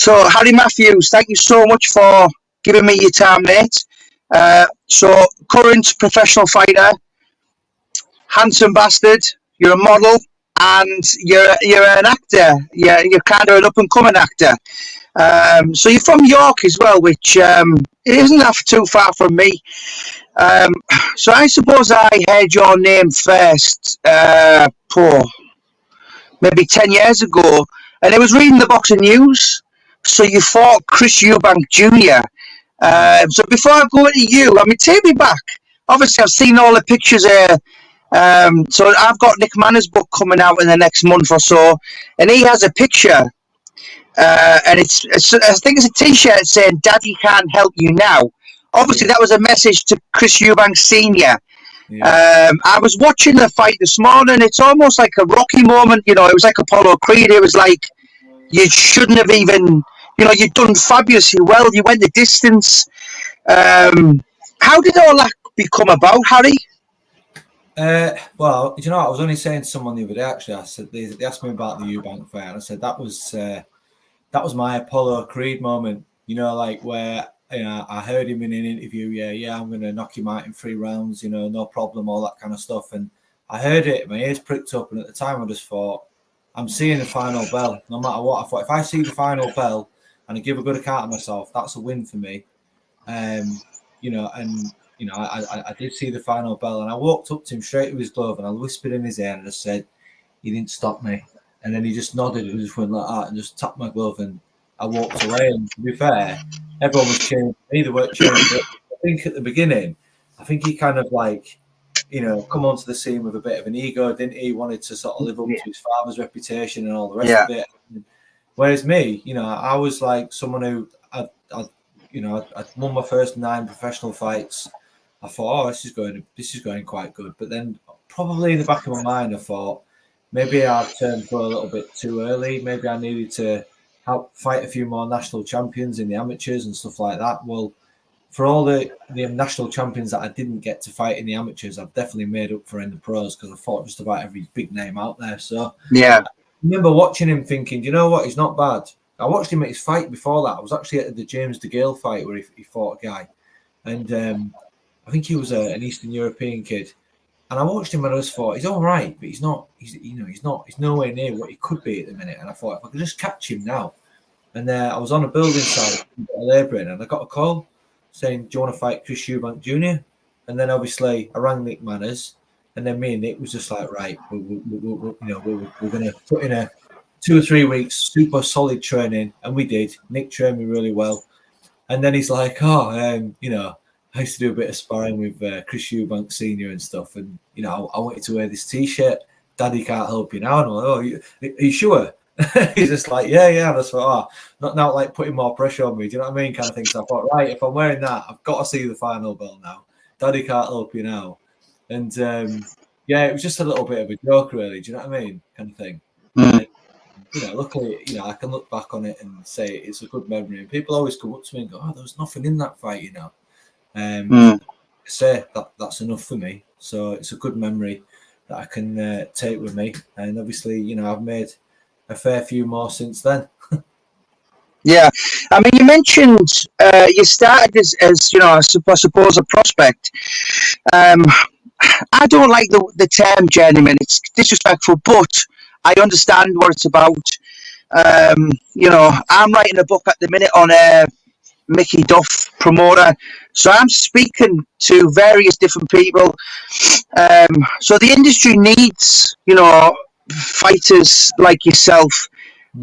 So, Harry Matthews, thank you so much for giving me your time, mate. So, current professional fighter, handsome bastard, you're a model, and you're an actor. You're kind of an up and coming actor. So you're from York as well, which it isn't that too far from me. Um, so I suppose I heard your name first, maybe 10 years ago, and I was reading the boxing news. So you fought Chris Eubank Jr. So before I go into you, I mean, take me back. Obviously, I've seen all the pictures here. So I've got Nick Manna's book coming out in the next month or so, and he has a picture, and it's I think it's a T-shirt saying "Daddy can't help you now." Obviously, that was a message to Chris Eubank Senior. I was watching the fight this morning. It's almost like a Rocky moment. You know, it was like Apollo Creed. It was like you shouldn't have even. You know, you've done fabulously well. You went the distance. How did all that become about, Harry? Well, you know, I was only saying to someone the other day. Actually, I said they asked me about the Eubank fight, and I said that was my Apollo Creed moment. You know, like where I heard him in an interview. Yeah, I'm going to knock him out in 3 rounds. You know, no problem, all that kind of stuff. And I heard it, my ears pricked up, and at the time I just thought, I'm seeing the final bell. No matter what, I thought if I see the final bell and I give a good account of myself, that's a win for me. You know, I did see the final bell, and I walked up to him straight to his glove, and I whispered in his ear and I said, "You didn't stop me." And then he just nodded and just went like that and just tapped my glove, and I walked away. And to be fair, everyone was cheering for me. They weren't cheering for me. I think at the beginning, he kind of like, you know, come onto the scene with a bit of an ego, didn't he? He wanted to sort of live up to his father's reputation and all the rest of it. Whereas me, you know, I was like someone who I'd won my first 9 professional fights. I thought, this is going quite good. But then probably in the back of my mind, I thought maybe I've turned pro a little bit too early. Maybe I needed to help fight a few more national champions in the amateurs and stuff like that. Well, for all the national champions that I didn't get to fight in the amateurs, I've definitely made up for in the pros because I fought just about every big name out there. So I remember watching him thinking, you know what, he's not bad. I watched him at his fight before that. I was actually at the James DeGale fight where he fought a guy. And I think he was an Eastern European kid. And I watched him and I just thought, he's all right, but he's nowhere near what he could be at the minute. And I thought, if I could just catch him now. And I was on a building site, labouring, and I got a call saying, do you want to fight Chris Eubank Jr.? And then obviously I rang Nick Manners, and then me and Nick was just like, right, we're going to put in a 2 or 3 weeks super solid training, and we did. Nick trained me really well. And then he's like, you know, I used to do a bit of sparring with Chris Eubank Senior and stuff, and you know, I wanted to wear this T-shirt. Daddy can't help you now. And I'm like, are you sure? He's just like, yeah. And I thought, not now, like putting more pressure on me. Do you know what I mean? Kind of thing. So I thought, right, if I'm wearing that, I've got to see the final bell now. Daddy can't help you now. And it was just a little bit of a joke, really. Do you know what I mean? Kind of thing. And, you know, luckily, you know, I can look back on it and say it's a good memory. And people always come up to me and go, there was nothing in that fight, you know. Say that's enough for me. So it's a good memory that I can take with me. And obviously, you know, I've made a fair few more since then. Yeah, I mean, you mentioned you started as you know, I suppose a prospect. I don't like the term journeyman. It's disrespectful, but I understand what it's about. You know, I'm writing a book at the minute on Mickey Duff, promoter. So I'm speaking to various different people. So the industry needs, you know, fighters like yourself.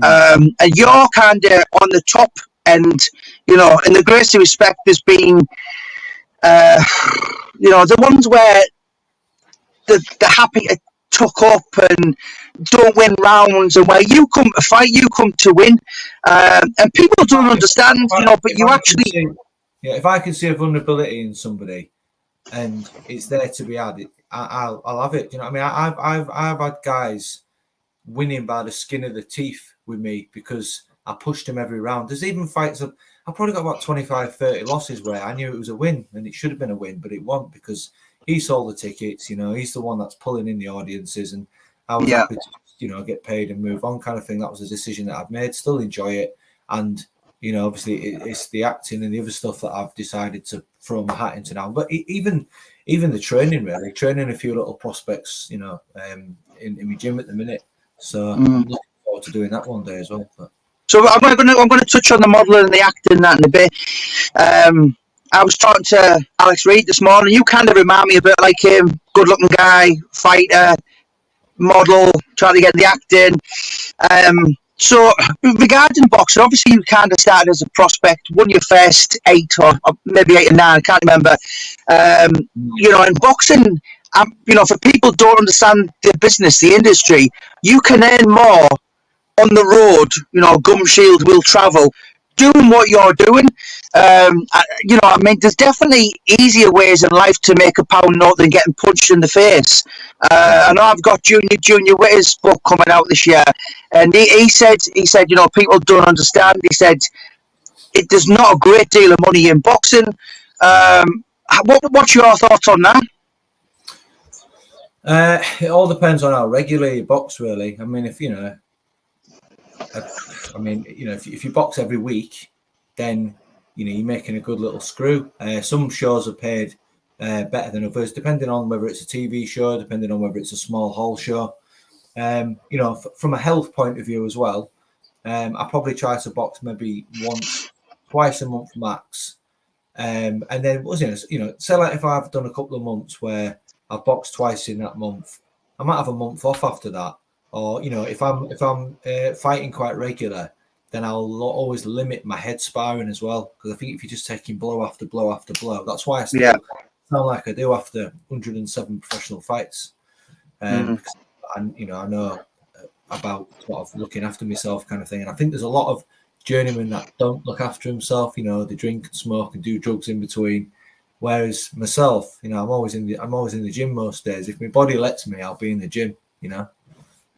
And you're kind of on the top end, you know, in the greatest respect as being, you know, the ones where they're happy to tuck up and don't win rounds, and where you come to fight, you come to win. And people don't understand, you know, but you actually... if I can see a vulnerability in somebody and it's there to be added, I'll have it. You know what I mean? I've had guys winning by the skin of the teeth with me because I pushed him every round. There's even fights I've probably got about 25, 30 losses where I knew it was a win and it should have been a win, but it wasn't because he sold the tickets. You know, he's the one that's pulling in the audiences, and I was happy to, you know, get paid and move on, kind of thing. That was a decision that I've made. Still enjoy it. and obviously it's the acting and the other stuff that I've decided to throw my hat into now. But even the training, really, training a few little prospects, in my gym at the minute. So I'm looking forward to doing that one day as well. But. So I'm going to touch on the modelling and the acting and that in a bit. I was talking to Alex Reid this morning. You kind of remind me a bit like him. Good-looking guy, fighter, model, trying to get the acting. So regarding boxing, obviously you kind of started as a prospect, won your first 8 or maybe 8 or 9, I can't remember. In boxing, for people who don't understand the business, the industry, you can earn more on the road, gum shield will travel, doing what you're doing. There's definitely easier ways in life to make a pound note than getting punched in the face. I know I've got Junior Witter's book coming out this year, and he said, people don't understand. He said, there's not a great deal of money in boxing. What's your thoughts on that? It all depends on how regularly you box, really. I mean, if you box every week, then you're making a good little screw. Some shows are paid better than others, depending on whether it's a TV show, depending on whether it's a small hall show. From a health point of view as well, I probably try to box maybe twice a month max. And then say like if I've done a couple of months where I've boxed twice in that month, I might have a month off after that. Or if I'm fighting quite regular, then I'll always limit my head sparring as well, because I think if you're just taking blow after blow after blow, that's why I still sound like I do after 107 professional fights. Because I know about sort of looking after myself kind of thing, and I think there's a lot of journeymen that don't look after himself. They drink and smoke and do drugs in between. Whereas myself, I'm always in the gym most days. If my body lets me, I'll be in the gym.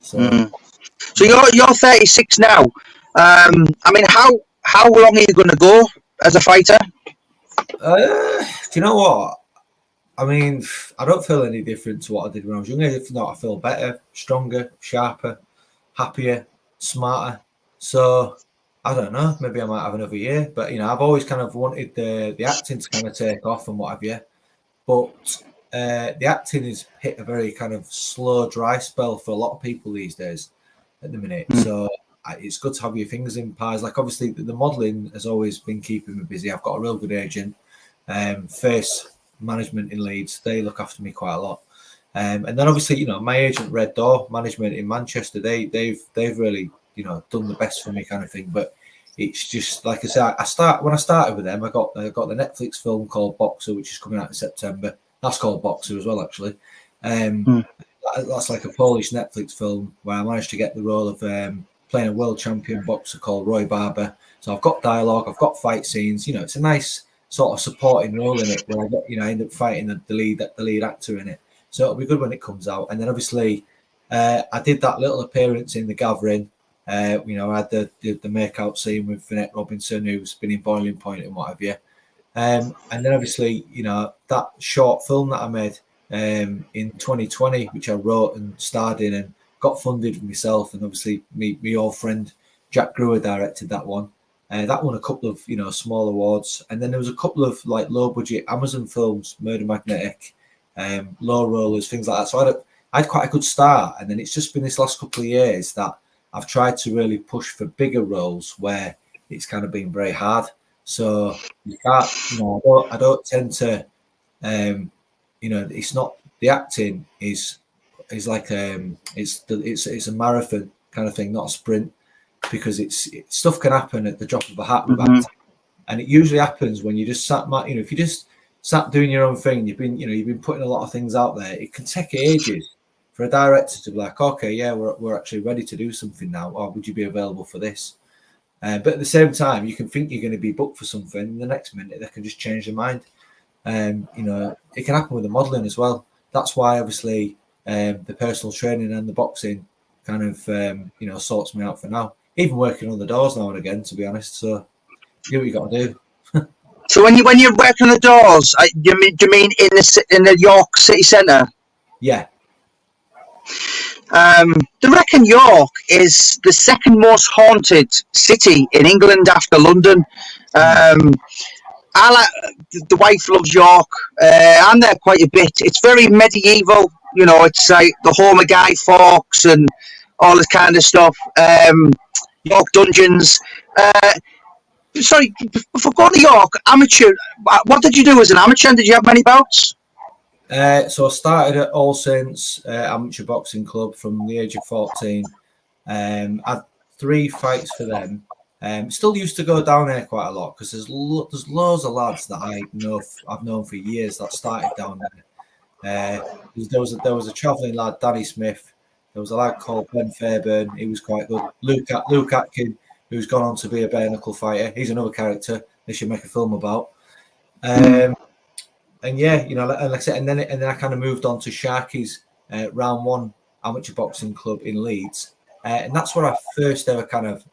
So you're 36 now. How long are you going to go as a fighter? Do you know what? I mean, I don't feel any different to what I did when I was younger. If not, I feel better, stronger, sharper, happier, smarter. So I don't know. Maybe I might have another year. But I've always kind of wanted the acting to kind of take off and what have you. But the acting has hit a very kind of slow, dry spell for a lot of people these days at the minute. So it's good to have your fingers in pies. Like, obviously, the modelling has always been keeping me busy. I've got a real good agent. Face management in Leeds, they look after me quite a lot. And then, obviously, my agent, Red Door Management in Manchester, they've really, done the best for me kind of thing. But it's just, like I said, when I started with them, I got the Netflix film called Boxer, which is coming out in September. That's called Boxer as well, actually. That's like a Polish Netflix film where I managed to get the role of playing a world champion boxer called Roy Barber. So I've got dialogue, I've got fight scenes. It's a nice sort of supporting role in it where I end up fighting the lead actor in it. So it'll be good when it comes out. And then obviously I did that little appearance in The Gathering. I had the make-out scene with Vinette Robinson, who's been in Boiling Point and what have you. And then obviously, that short film that I made in 2020, which I wrote and starred in and got funded myself, and obviously my old friend Jack Brewer directed that one. That won a couple of small awards, and then there was a couple of like low budget Amazon films, Murder Magnetic, Low Rollers, things like that. So I had quite a good start, and then it's just been this last couple of years that I've tried to really push for bigger roles where it's kind of been very hard. So you can't, I don't tend to, it's not, the acting is like it's a marathon kind of thing, not a sprint, because stuff can happen at the drop of a hat with acting, and it usually happens when you just sat, if you just sat doing your own thing, you've been putting a lot of things out there. It can take ages for a director to be like, okay, yeah, we're actually ready to do something now, or would you be available for this? But at the same time, you can think you're going to be booked for something, and the next minute they can just change their mind. It can happen with the modelling as well. That's why, obviously, the personal training and the boxing kind of sorts me out for now. Even working on the doors now and again, to be honest. So, do what you got to do. So when you're working on the doors, do you mean in the York City Centre? Yeah. They reckon York is the second most haunted city in England after London. I like the wife loves York. I'm there quite a bit. It's very medieval. You know, it's like the home of Guy Fawkes and all this kind of stuff. York Dungeons. Sorry, before going to York, amateur. What did you do as an amateur? Did you have many bouts? So I started at All Saints Amateur Boxing Club from the age of 14. Had 3 fights for them. Still used to go down there quite a lot because there's loads of lads that I've known for years that started down there. There was a travelling lad, Danny Smith. There was a lad called Ben Fairburn. He was quite good. Luke Atkin, who's gone on to be a bare knuckle fighter. He's another character they should make a film about. And yeah, you know, like I said, and then I kind of moved on to Sharky's Round 1 Amateur Boxing Club in Leeds, and that's where I first ever kind of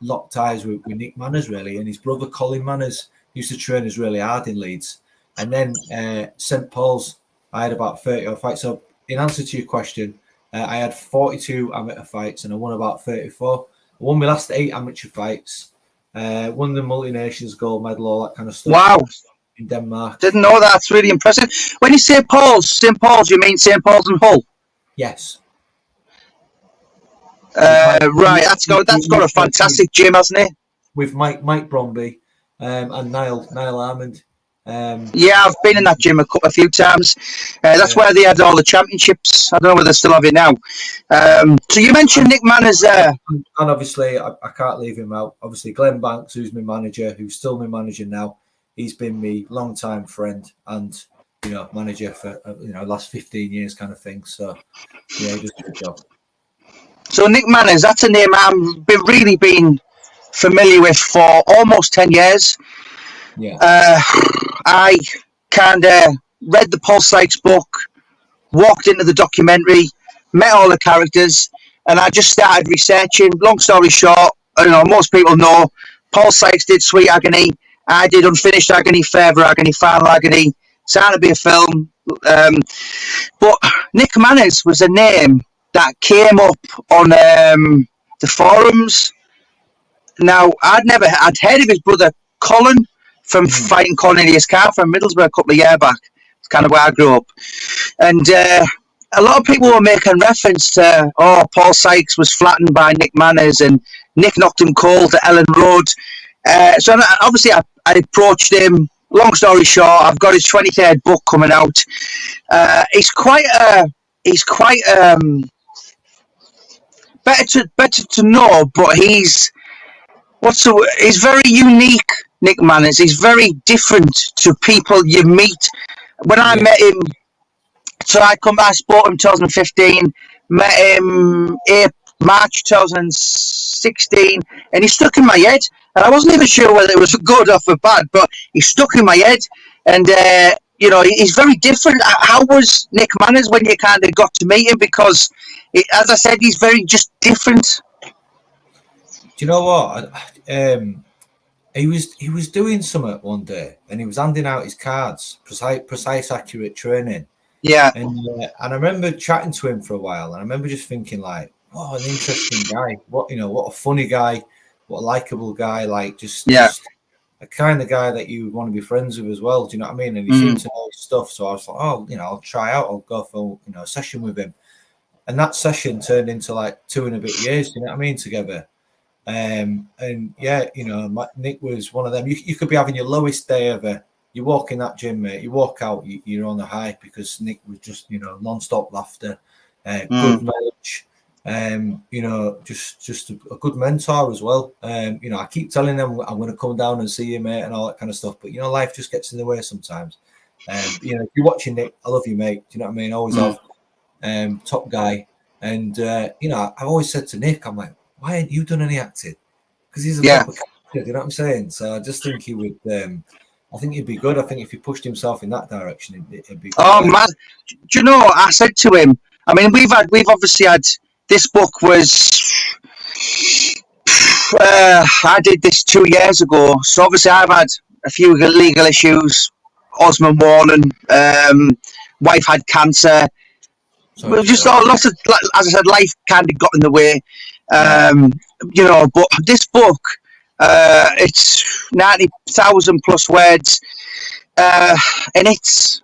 locked eyes with Nick Manners, really, and his brother Colin Manners used to train us really hard in Leeds. And then St Paul's, I had about 30 odd fights. So in answer to your question, I had 42 amateur fights and I won about 34. I won my last 8 amateur fights, won the multi-nations gold medal, all that kind of stuff. Wow. In Denmark. Didn't know that. It's really impressive. When you say St Paul's, you mean St Paul's and Hull? Yes. Right, that's got a fantastic gym, hasn't it? With Mike Bromby and Niall Armand. Yeah, I've been in that gym a few times. That's where they had all the championships. I don't know whether they still have it now. So you mentioned Nick Manners there. And obviously, I can't leave him out. Obviously, Glenn Banks, who's my manager, who's still my manager now. He's been my long-time friend and, you know, manager for, last 15 years kind of thing. So, yeah, he does a good job. So Nick Manners, that's a name I've really been familiar with for almost 10 years. Yeah. I kind of read the Paul Sykes book, walked into the documentary, met all the characters, and I just started researching. Long story short, most people know Paul Sykes did Sweet Agony. I did Unfinished Agony, Further Agony, Final Agony. Started to be a film. But Nick Manners was a name that came up on the forums. Now, I'd heard of his brother Colin from fighting Cornelius Carr from Middlesbrough a couple of years back. It's kind of where I grew up. And a lot of people were making reference to, Paul Sykes was flattened by Nick Manners and Nick knocked him cold at Ellen Road. So obviously I approached him. Long story short, I've got his 23rd book coming out. He's quite better to know, but he's very unique. Nick Manners, he's very different to people you meet. When I met him, I spoke to him in 2015, met him March 2016, and he stuck in my head. And I wasn't even sure whether it was good or for bad, but he stuck in my head. And, he's very different. How was Nick Manners when you kind of got to meet him? Because, as I said, he's very just different. Do you know what? He was doing something one day, and he was handing out his cards, precise, accurate training. Yeah. And I remember chatting to him for a while, and I remember just thinking, like, oh, an interesting guy. What a funny guy. What a likable guy. Like, just a kind of guy that you would want to be friends with as well. Do you know what I mean? And he seemed to know his stuff. So I was like, I'll try out. I'll go for a session with him. And that session turned into like 2 and a bit years. Do you know what I mean? Together. And yeah, Nick was one of them. You could be having your lowest day ever. You walk in that gym, mate. You walk out, you're on a high because Nick was just, non-stop laughter, good knowledge, just a good mentor as well. I keep telling them I'm going to come down and see you, mate, and all that kind of stuff. But life just gets in the way sometimes. If you're watching Nick, I love you, mate. Do you know what I mean? Always have, top guy. And I've always said to Nick, I'm like, why ain't you done any acting? Because he's a proper character, you know what I'm saying? So I just think he would. I think he'd be good. I think if he pushed himself in that direction, it'd be good. Oh man, do you know what I said to him? I mean, we've obviously had this book was. I did this 2 years ago, so obviously I've had a few legal issues. Osman Warren, wife had cancer. But just lots of, as I said, life kind of got in the way. But this book, it's 90,000 plus words, and it's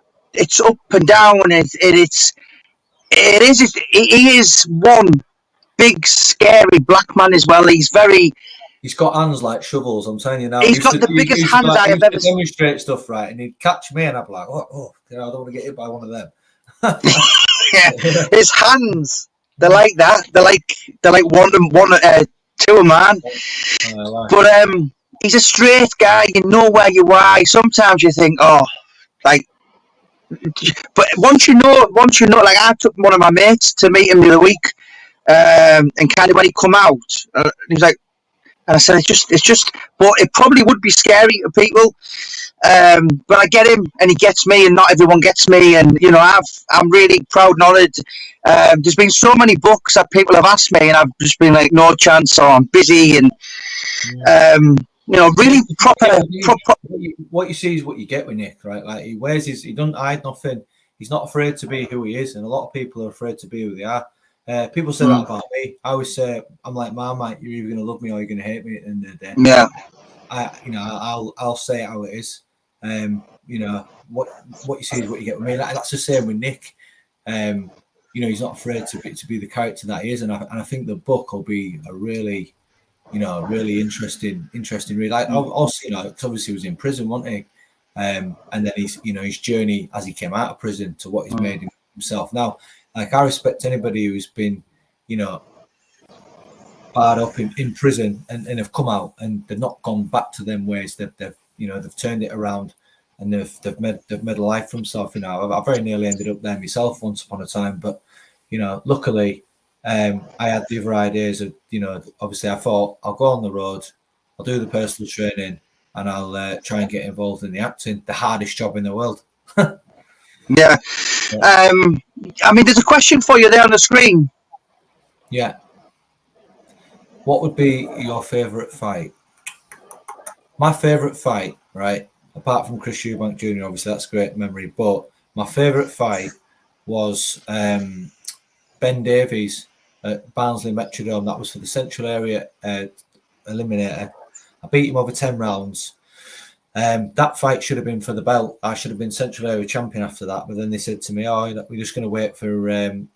up and down. He is one big scary black man as well. He's got hands like shovels. I'm telling you now. He's got the biggest hands I have ever seen. Demonstrate stuff, right? And he'd catch me, and I'd be like, "Oh, I don't want to get hit by one of them." Yeah, his hands. They're like that. They're like two a man. But he's a straight guy. You know where you are. Sometimes you think, but once you know, like I took one of my mates to meet him the other week, and kind of when he come out, he was like, and I said, it's just, but it probably would be scary to people. But I get him, and he gets me, and not everyone gets me. And I'm really proud and honoured. There's been so many books that people have asked me, and I've just been like, no chance, or I'm busy, and really proper. What you see is what you get with Nick, right? Like he doesn't hide nothing. He's not afraid to be who he is, and a lot of people are afraid to be who they are. People say that about me. I always say, I'm like, Marmite, you're either going to love me or you're going to hate me at the end of the day. Yeah. I'll say it how it is. What you see is what you get with me. That's the same with Nick. He's not afraid to be the character that he is, and I think the book will be a really, really interesting read. Like also, obviously he was in prison, wasn't he? And then his journey as he came out of prison to what he's made himself now. Like I respect anybody who's been, barred up in prison and have come out and they've not gone back to them ways. They've turned it around and they've made a life for themselves. I very nearly ended up there myself once upon a time, but luckily I had the other ideas of obviously I thought I'll go on the road, I'll do the personal training, and I'll try and get involved in the acting, the hardest job in the world. Yeah. There's a question for you there on the screen. Yeah. What would be your favourite fight? My favourite fight, right, apart from Chris Eubank Jr., obviously that's a great memory, but my favourite fight was Ben Davies at Barnsley Metrodome. That was for the Central Area Eliminator. I beat him over 10 rounds. That fight should have been for the belt. I should have been Central Area champion after that, but then they said to me, we're just going to wait for you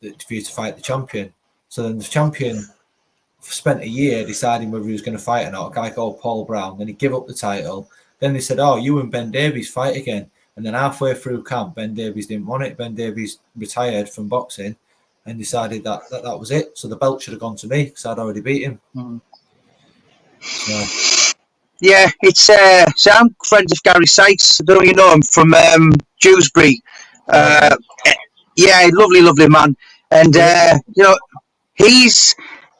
to fight the champion. So then the champion spent a year deciding whether he was going to fight or not, a guy called Paul Brown. Then he gave up the title. Then they said, you and Ben Davies fight again. And then halfway through camp, Ben Davies didn't want it. Ben Davies retired from boxing and decided that was it. So the belt should have gone to me because I'd already beat him. So. Yeah, it's I'm friends with Gary Sykes. I don't know if you know him from Dewsbury. Yeah, lovely man. And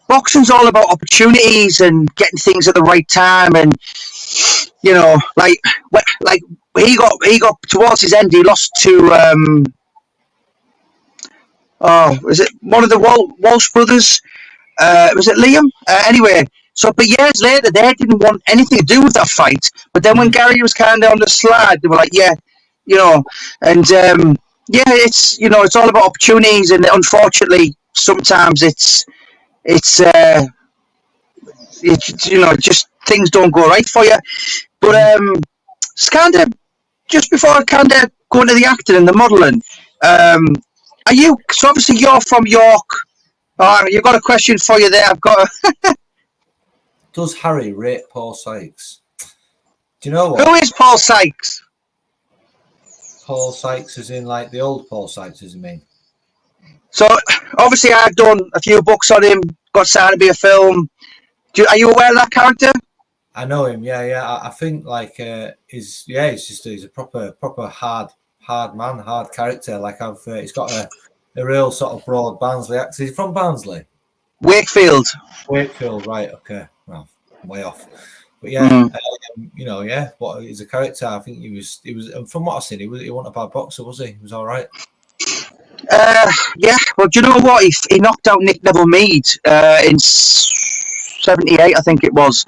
boxing's all about opportunities and getting things at the right time. And like he got towards his end. He lost to was it one of the Walsh brothers? Was it Liam? Anyway. So, but years later, they didn't want anything to do with that fight. But then when Gary was kind of on the slide, they were like, it's all about opportunities. And unfortunately, sometimes it's just things don't go right for you. But it's kind of, just before I kind of go into the acting and the modelling, so obviously you're from York. You've got a question for you there. I've got Does Harry rate Paul Sykes? Do you know what? Who is Paul Sykes? Paul Sykes is in like the old Paul Sykes, is mean. So obviously I've done a few books on him, got signed to be a film. Are you aware of that character? I know him, yeah. I think like he's a proper hard man, hard character. Like he's got a real sort of broad Barnsley accent. He's from Barnsley. Wakefield, right? Okay, well, way off. But yeah, What he's a character. I think he was. From what I've seen, he wasn't a bad boxer, was he? He was all right. Yeah. Well, do you know what? He knocked out Nick Neville Mead in '78, I think it was.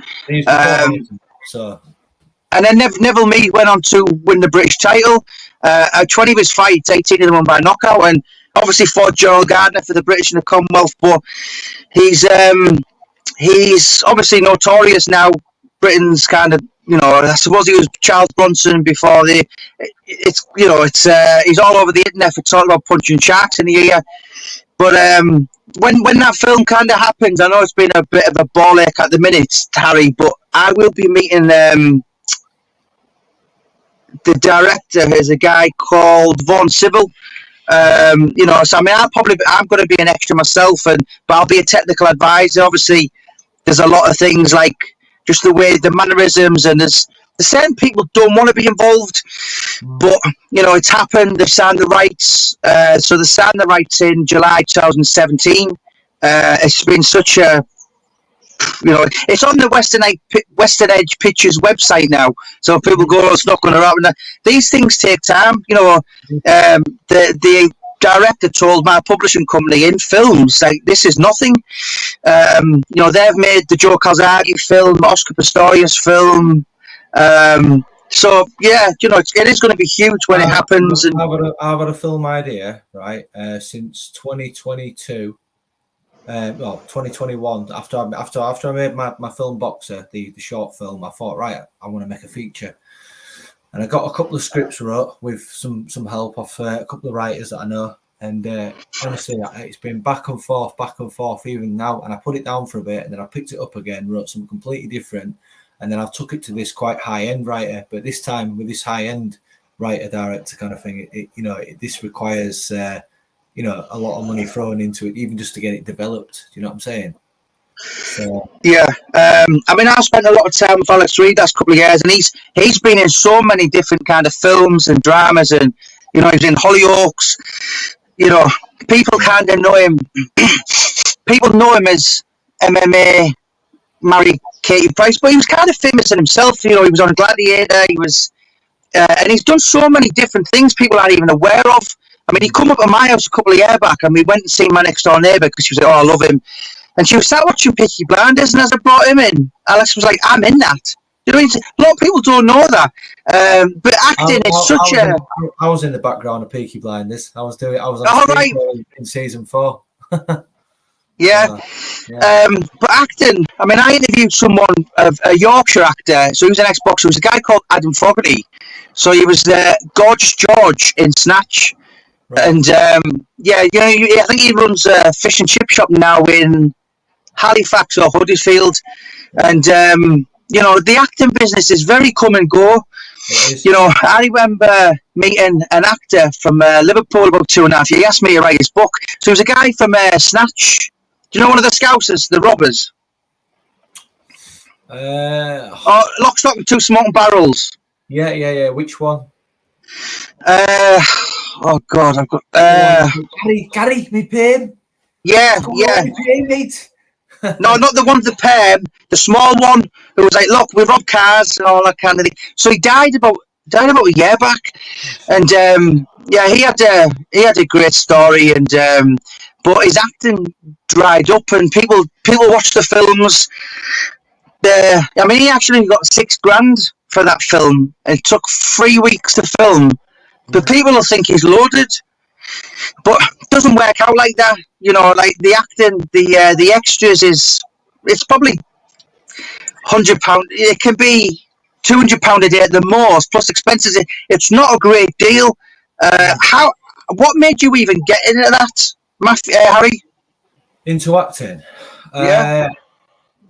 So. And then Neville Mead went on to win the British title. 20 of his fights, 18 of them won by knockout. And obviously fought Gerald Gardner for the British and the Commonwealth, but he's obviously notorious now. Britain's kind of, I suppose he was Charles Bronson before it's he's all over the internet for talking about punching sharks in the ear. But when that film kind of happens, I know it's been a bit of a ball ache at the minute, Harry, but I will be meeting the director is a guy called Vaughan Civil. So I mean, I'm going to be an extra myself, but I'll be a technical advisor. Obviously, there's a lot of things like just the way the mannerisms, and there's certain people don't want to be involved, but it's happened. They've signed the rights, so they signed the rights in July 2017. It's been such a it's on the Western Edge Pictures website now, so people go, it's not going to happen. These things take time. The director told my publishing company in films, like, this is nothing. They've made the Joe Calzaghe film, Oscar Pistorius film. So yeah, it is going to be huge when it happens. And I've had a film idea, right, since 2022. 2021. After I made my film Boxer, the short film, I thought, right, I want to make a feature, and I got a couple of scripts wrote with some help off a couple of writers that I know. And honestly, it's been back and forth even now. And I put it down for a bit, and then I picked it up again, wrote something completely different, and then I took it to this quite high end writer. But this time with this high end writer director kind of thing, this requires a lot of money thrown into it, even just to get it developed. Do you know what I'm saying? So. Yeah. I mean, I've spent a lot of time with Alex Reid last couple of years, and he's been in so many different kind of films and dramas, and he's in Hollyoaks. People kind of know him. People know him as MMA, married Katie Price, but he was kind of famous in himself. He was on Gladiator. He was, and he's done so many different things people aren't even aware of. I mean, he come up at my house a couple of years back, and we went and seen my next door neighbour because she was like, "Oh, I love him," and she was sat watching Peaky Blinders, and as I brought him in, Alex was like, "I'm in that." You know, a lot of people don't know that, but acting is such a. I was in the background of Peaky Blinders. I was right. in season 4. Yeah. But acting, I mean, I interviewed someone, a Yorkshire actor, so he was an ex-boxer. It was a guy called Adam Fogarty. So he was Gorgeous George in Snatch. Right. And, I think he runs a fish and chip shop now in Halifax or Huddersfield. And, the acting business is very come and go. I remember meeting an actor from Liverpool about 2.5 years. He asked me to write his book. So he was a guy from Snatch. Do you know one of the Scousers, the robbers? Lock, Stock and Two Smoking Barrels. Yeah. Which one? Oh God, I've got Gary, me perm. Yeah. Mate. No, not the one with the perm. The small one who was like, "Look, we robbed cars and all that kind of thing." So he died about a year back, and he had a great story, and but his acting dried up, and people watched the films. He actually got $6,000 for that film. It took 3 weeks to film, but people will think he's loaded, but it doesn't work out like that. Like the acting, the extras it's probably £100. It can be £200 a day at the most, plus expenses. It's not a great deal. What made you even get into that, Harry? Into acting? Yeah.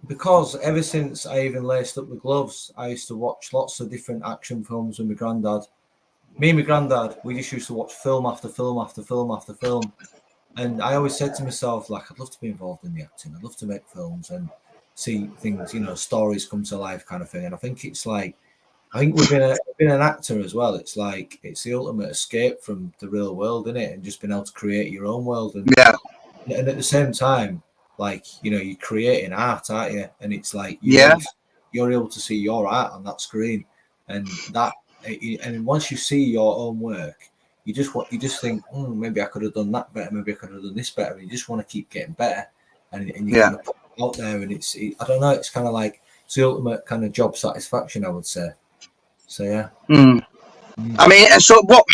Because ever since I even laced up the gloves, I used to watch lots of different action films with my granddad. Me and my granddad, we just used to watch film after film after film after film. And I always said to myself, like, I'd love to be involved in the acting. I'd love to make films and see things, stories come to life kind of thing. And I think it's like, we've been an actor as well. It's like, it's the ultimate escape from the real world, isn't it? And just being able to create your own world. And at the same time, like, you're creating art, aren't you? And it's like, you're able to see your art on that screen. And once you see your own work, you just think, maybe I could have done that better, maybe I could have done this better. And you just want to keep getting better, and you kind of put it out there. And I don't know, it's kind of like it's the ultimate kind of job satisfaction, I would say. So yeah. I mean, and so what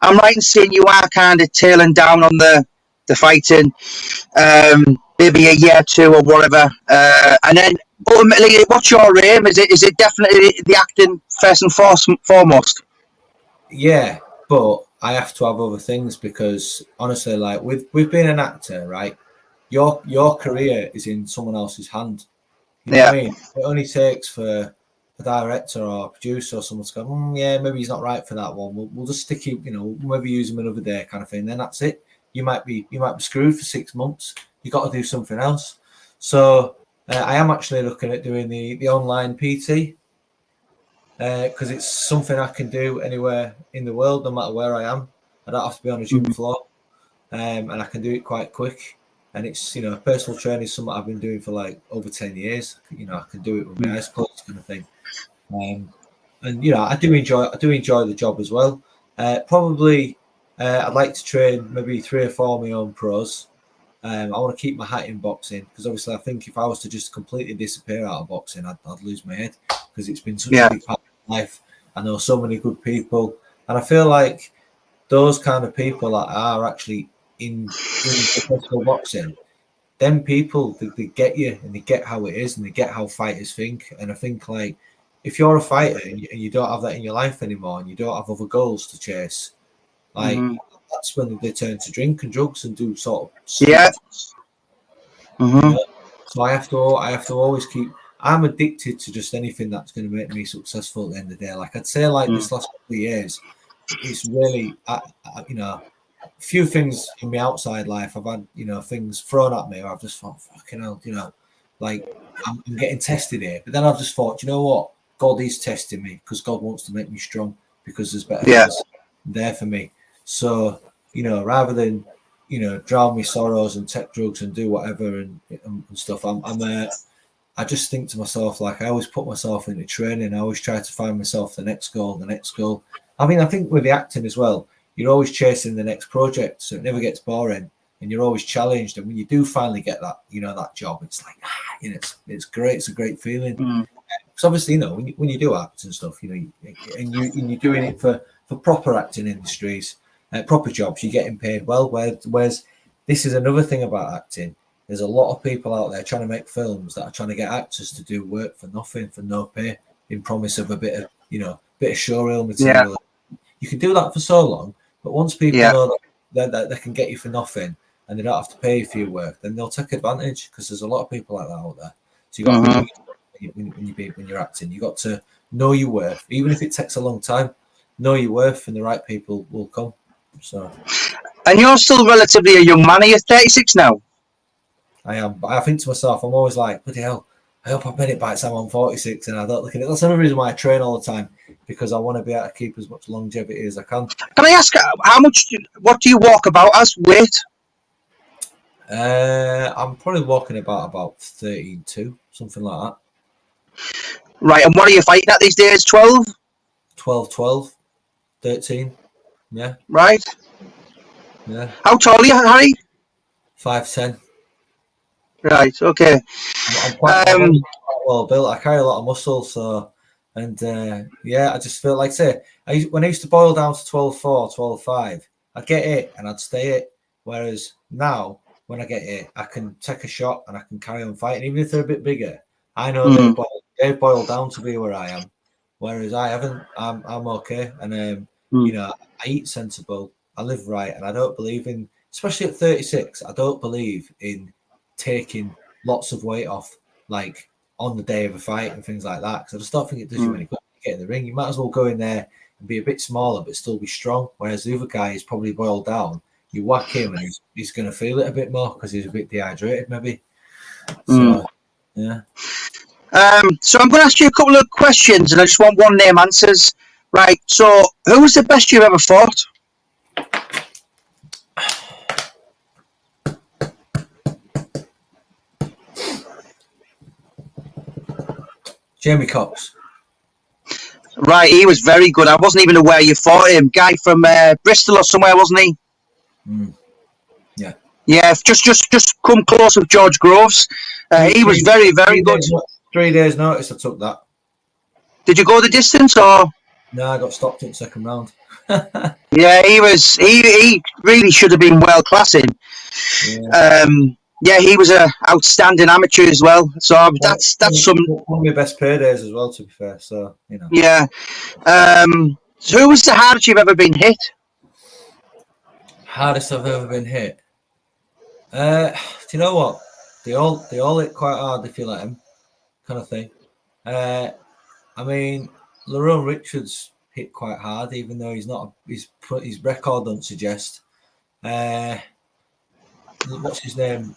I'm right in saying you are kind of tailing down on the fighting, maybe a year or two or whatever, and then ultimately, what's your aim? Is it definitely the acting first and foremost? Yeah, but I have to have other things because honestly, like with being an actor, right? Your career is in someone else's hand. You know Yeah, what I mean? It only takes for a director or a producer or someone to go, yeah, maybe he's not right for that one. We'll just stick him, maybe use him another day, kind of thing. Then that's it. You might be screwed for 6 months. You got to do something else. So I am actually looking at doing the online PT because it's something I can do anywhere in the world, no matter where I am. I don't have to be on a gym floor, and I can do it quite quick. And it's personal training is something I've been doing for like over 10 years. I can do it with my eyes closed, kind of thing. And I do enjoy the job as well. Probably I'd like to train maybe 3 or 4 of my own pros. I want to keep my hat in boxing because obviously I think if I was to just completely disappear out of boxing, I'd lose my head because it's been such a big part of my life. I know so many good people, and I feel like those kind of people that are actually in professional boxing, them people they get you and they get how it is and they get how fighters think. And I think like if you're a fighter and you don't have that in your life anymore and you don't have other goals to chase, like that's when they turn to drink and drugs and do sort of yeah. So I have to always keep. I'm addicted to just anything that's going to make me successful at the end of the day. Like I'd say, like this last couple of years, it's really, a few things in my outside life. I've had, things thrown at me. Where I've just thought, fucking hell, like I'm getting tested here. But then I've just thought, you know what? God is testing me because God wants to make me strong because there's better things there for me. So, rather than, drown my sorrows and take drugs and do whatever and stuff, I just think to myself, like I always put myself into training. I always try to find myself the next goal. I mean, I think with the acting as well, you're always chasing the next project, so it never gets boring, and you're always challenged. And when you do finally get that, that job, it's like, it's great. It's a great feeling. Because obviously, when you do act and stuff, and you're doing it for proper acting industries, proper jobs, you're getting paid well. Whereas this is another thing about acting. There's a lot of people out there trying to make films that are trying to get actors to do work for nothing, for no pay, in promise of a bit of showreel material. Yeah. You can do that for so long, but once people know that they can get you for nothing and they don't have to pay you for your work, then they'll take advantage because there's a lot of people like that out there. So you got to when you're acting, you got to know your worth, even if it takes a long time. Know your worth, and the right people will come. So, and you're still relatively a young man. You're 36 now. I am, but I think to myself, I'm always like, bloody hell, I hope I've made it by the time I'm 46 and I don't look at it. That's another reason why I train all the time, because I want to be able to keep as much longevity as I can. Can I ask, what do you walk about as weight? I'm probably walking about 13.2, something like that. Right, and what are you fighting at these days? 12? 12, 13, yeah. Right. Yeah. How tall are you, Harry? 5'10". Right. Okay. I'm quite well built. I carry a lot of muscle, so I just feel like when I used to boil down to 12.4, 12.5, I'd get it and I'd stay it. Whereas now, when I get it, I can take a shot and I can carry on fighting, even if they're a bit bigger. I know they've boiled down to be where I am, whereas I haven't. I'm okay, and I eat sensible, I live right, and I don't believe in, especially at 36, I don't believe in taking lots of weight off, like on the day of a fight and things like that, because I just don't think it does you any good to get in the ring. You might as well go in there and be a bit smaller but still be strong, whereas the other guy is probably boiled down. You whack him and he's going to feel it a bit more because he's a bit dehydrated maybe. So yeah. So I'm going to ask you a couple of questions and I just want one name answers. Right, so who was the best you've ever fought? Jamie Cox. Right, he was very good. I wasn't even aware you fought him. Guy from Bristol or somewhere, wasn't he? Yeah. Yeah, just come close with George Groves. He was very, very good. 3 days notice I took that. Did you go the distance or? No, I got stopped in the second round. Yeah, he was. He really should have been world class in. Yeah. Yeah, he was a outstanding amateur as well. So that's some. One of my best paydays as well, to be fair. So, you know. Yeah. So who was the hardest you've ever been hit? Hardest I've ever been hit. Do you know what? They all hit quite hard if you let them, kind of thing. I mean, Lerone Richards hit quite hard, even though he's not. His record don't suggest. What's his name?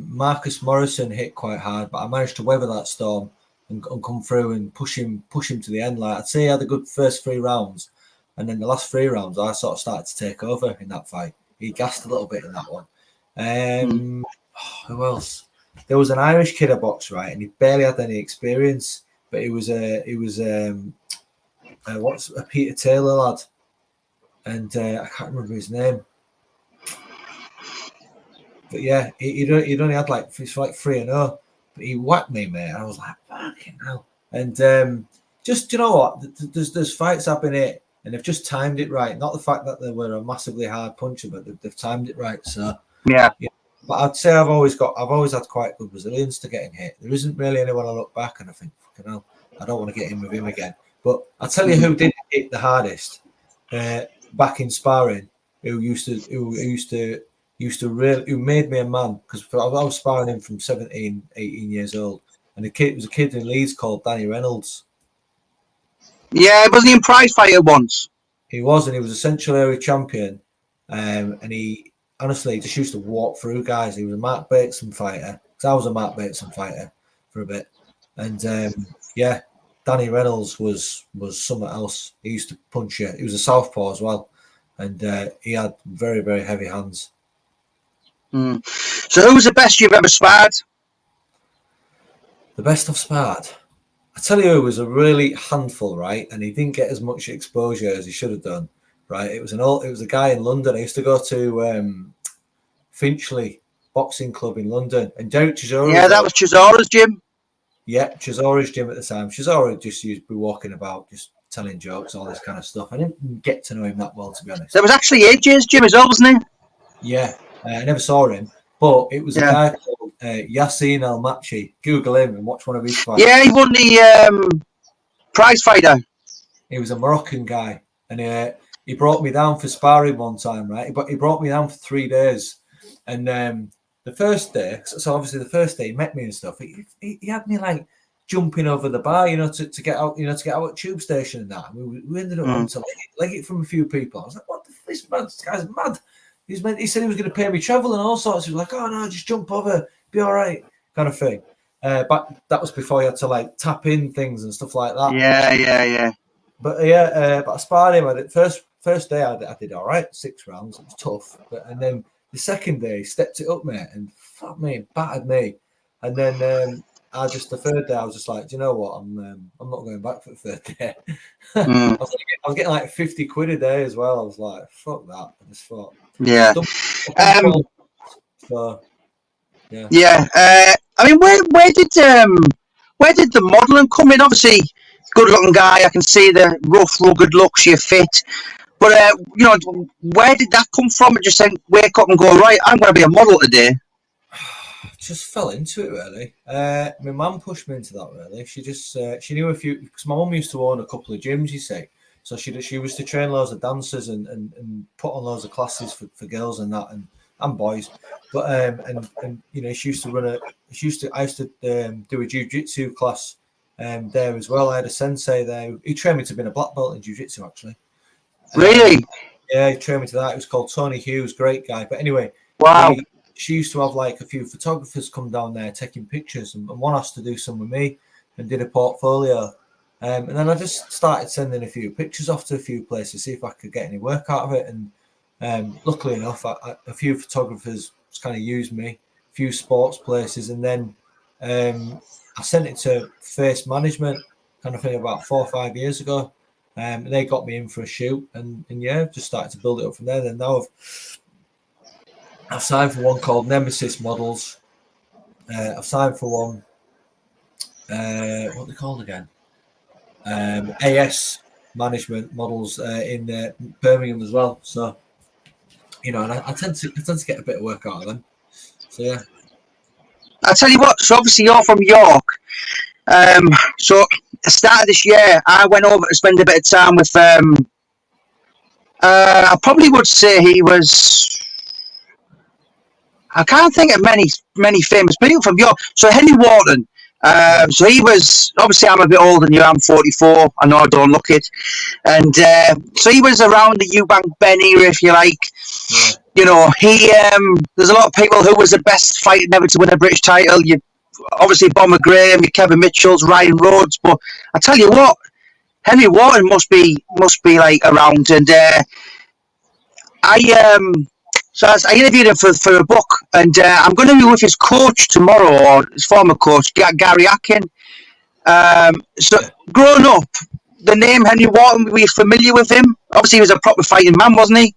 Marcus Morrison hit quite hard, but I managed to weather that storm and come through and push him to the end. Like I'd say, he had a good first 3 rounds, and then the last 3 rounds, I sort of started to take over in that fight. He gassed a little bit in that one. Who else? There was an Irish kid I boxed, right, and he barely had any experience, but he was a Peter Taylor lad, and I can't remember his name. But yeah, he'd only had like 3-0, but he whacked me, mate. And I was like, fucking hell. And just, you know what? There's fights I've been hit, and they've just timed it right. Not the fact that they were a massively hard puncher, but they've timed it right. So yeah. But I'd say I've always had quite good resilience to getting hit. There isn't really anyone I look back and I think, fucking hell, I don't want to get in with him again. But I'll tell you who did hit the hardest back in sparring. Who made me a man, because I was sparring him from 17, 18 years old, and it was a kid in Leeds called Danny Reynolds. Yeah, wasn't he in prize fighter once? He was, and he was a Central Area champion, and he honestly just used to walk through guys. He was a Mark Bateson fighter, because I was a Mark Bateson fighter for a bit, and yeah, Danny Reynolds was something else. He used to punch you. He was a southpaw as well, and he had very, very heavy hands. So who's the best you've ever sparred? The best I've sparred? I tell you, it was a really handful, right? And he didn't get as much exposure as he should have done, right? It was a guy in London. I used to go to Finchley Boxing Club in London, and Derek Chisora. Yeah, that was Chisora's gym. Yeah, Chisora's gym at the time. Chisora just used to be walking about, just telling jokes, all this kind of stuff. I didn't get to know him that well, to be honest. There was actually AJ's gym as well, wasn't he? Yeah. I never saw him, but it was a guy called Yassin El-Matchi. Google him and watch one of his fights. Yeah, he won the prize fighter. He was a Moroccan guy, and he brought me down for sparring one time, right? He brought me down for 3 days, and the first day, so obviously the first day he met me and stuff. He had me like jumping over the bar, to get out, to get out at tube station and that. And we ended up having to leg it from a few people. I was like, what the this guy's mad. He said he was going to pay me travel and all sorts. He was like, oh no, just jump over, be all right, kind of thing. But that was before you had to like tap in things and stuff like that. Yeah. But yeah, but I sparred him. I did, first day I did all right, 6 rounds. It was tough, and then the second day he stepped it up, mate, and fuck me, battered me. And then the third day I was just like, do you know what? I'm not going back for the third day. I was getting like 50 quid a day as well. I was like, fuck that. I just thought. Yeah. So, yeah. Yeah. I mean, where did the modelling come in? Obviously, good-looking guy. I can see the rough, rugged looks. You're fit, but where did that come from? Just saying, wake up and go, right, I'm going to be a model today. Just fell into it, really. My mum pushed me into that, really. She just she knew a few, because my mum used to own a couple of gyms, you see. So she was to train loads of dancers and put on loads of classes for girls and that and boys. But and she used to I used to do a jiu-jitsu class there as well. I had a sensei there. He trained me to be a black belt in jiu-jitsu, actually. Really? Yeah, he trained me to that. It was called Tony Hughes, great guy. But anyway, wow. She used to have like a few photographers come down there taking pictures, and one asked to do some with me and did a portfolio. And then I just started sending a few pictures off to a few places, see if I could get any work out of it. And luckily enough, a few photographers kind of used me, a few sports places, and then I sent it to Face Management, kind of thing, about 4 or 5 years ago. And they got me in for a shoot, and yeah, just started to build it up from there. Then now I've signed for one called Nemesis Models. I've signed for one. What are they called again? AS management models in Birmingham as well. So, and I tend to get a bit of work out of them. So yeah. I tell you what. So obviously you're from York. So at the start of this year, I went over to spend a bit of time with. I probably would say he was. I can't think of many famous people from York. So Henry Wharton. So he was, obviously I'm a bit older than you, I'm 44, I know I don't look it, and so he was around the Eubank Ben era, if you like. He there's a lot of people who was the best fighter ever to win a British title. You obviously Bomber Graham, your Kevin Mitchells, Ryan Rhodes, but I tell you what, Henry Wharton must be like around, and So I interviewed him for a book, and I'm going to be with his coach tomorrow, or his former coach, Gary Atkin. So growing up, the name Henry Wharton, were you familiar with him? Obviously, he was a proper fighting man, wasn't he?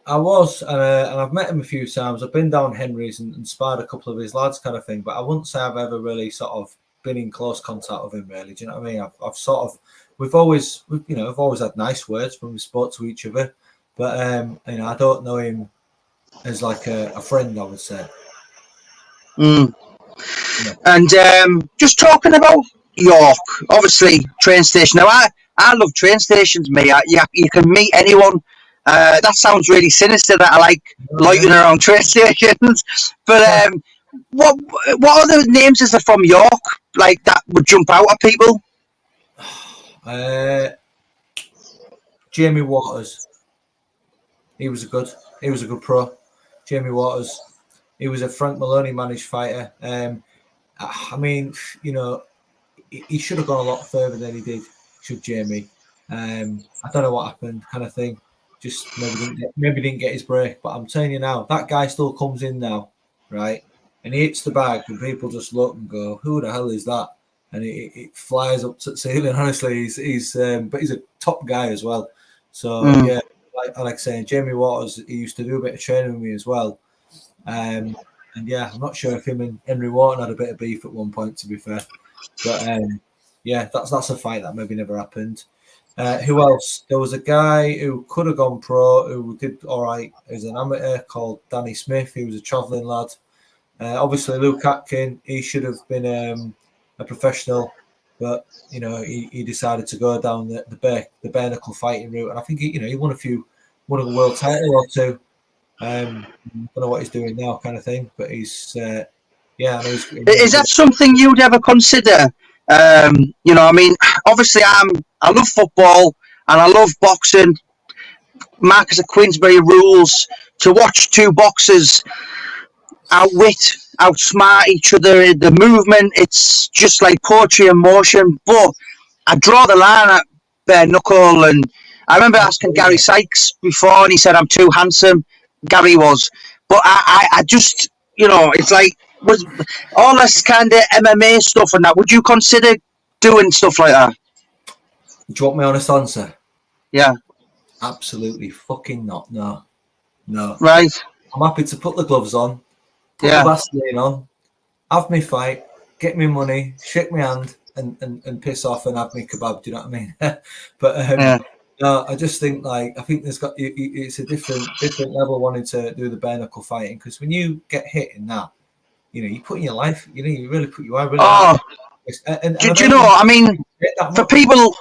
I was, and I've met him a few times. I've been down Henry's and sparred a couple of his lads, kind of thing. But I wouldn't say I've ever really sort of been in close contact with him. Really, do you know what I mean? I've sort of, we've always had nice words when we spoke to each other, but I don't know him as like a friend, I would say. Yeah. And just talking about York, obviously train station. Now I love train stations, mate. You can meet anyone. That sounds really sinister that I like loitering around train stations. But what other names is there from York like that would jump out at people? Jamie Waters. He was a good pro. Jamie Waters. He was a Frank Maloney managed fighter. I mean, he should have gone a lot further than he did. Should Jamie? I don't know what happened, kind of thing. Just maybe didn't get his break. But I'm telling you now, that guy still comes in now, right? And he hits the bag, and people just look and go, "Who the hell is that?" And it flies up to the ceiling. Honestly, but he's a top guy as well. So yeah, like saying, Jamie Waters, he used to do a bit of training with me as well. And yeah, I'm not sure if him and Henry Wharton had a bit of beef at one point, to be fair. But yeah, that's a fight that maybe never happened. Who else? There was a guy who could have gone pro, who did all right as an amateur, called Danny Smith. He was a travelling lad. Obviously, Luke Atkin, he should have been a professional, but he decided to go down the bare knuckle fighting route, and I think he won a world title or two. Don't know what he's doing now, kind of thing, but he's I know is that something you'd ever consider? I mean, obviously I love football and I love boxing. Marcus of Queensberry rules. To watch two boxers outsmart each other, the movement, it's just like poetry in motion. But I draw the line at bare knuckle, and I remember asking Gary Sykes before, and he said I'm too handsome. Gary was, but I just, it's like, was all this kind of MMA stuff and that, would you consider doing stuff like that? Do you want my honest answer? Yeah. Absolutely fucking not. No. Right. I'm happy to put the gloves on, put the Vaseline on, have me fight, get me money, shake my hand, and piss off and have me kebab. Do you know what I mean? But no, I just think I think it's a different level wanting to do the bare knuckle fighting, because when you get hit in that, you put in your life, you really put your really. Oh, do you know? I mean, for people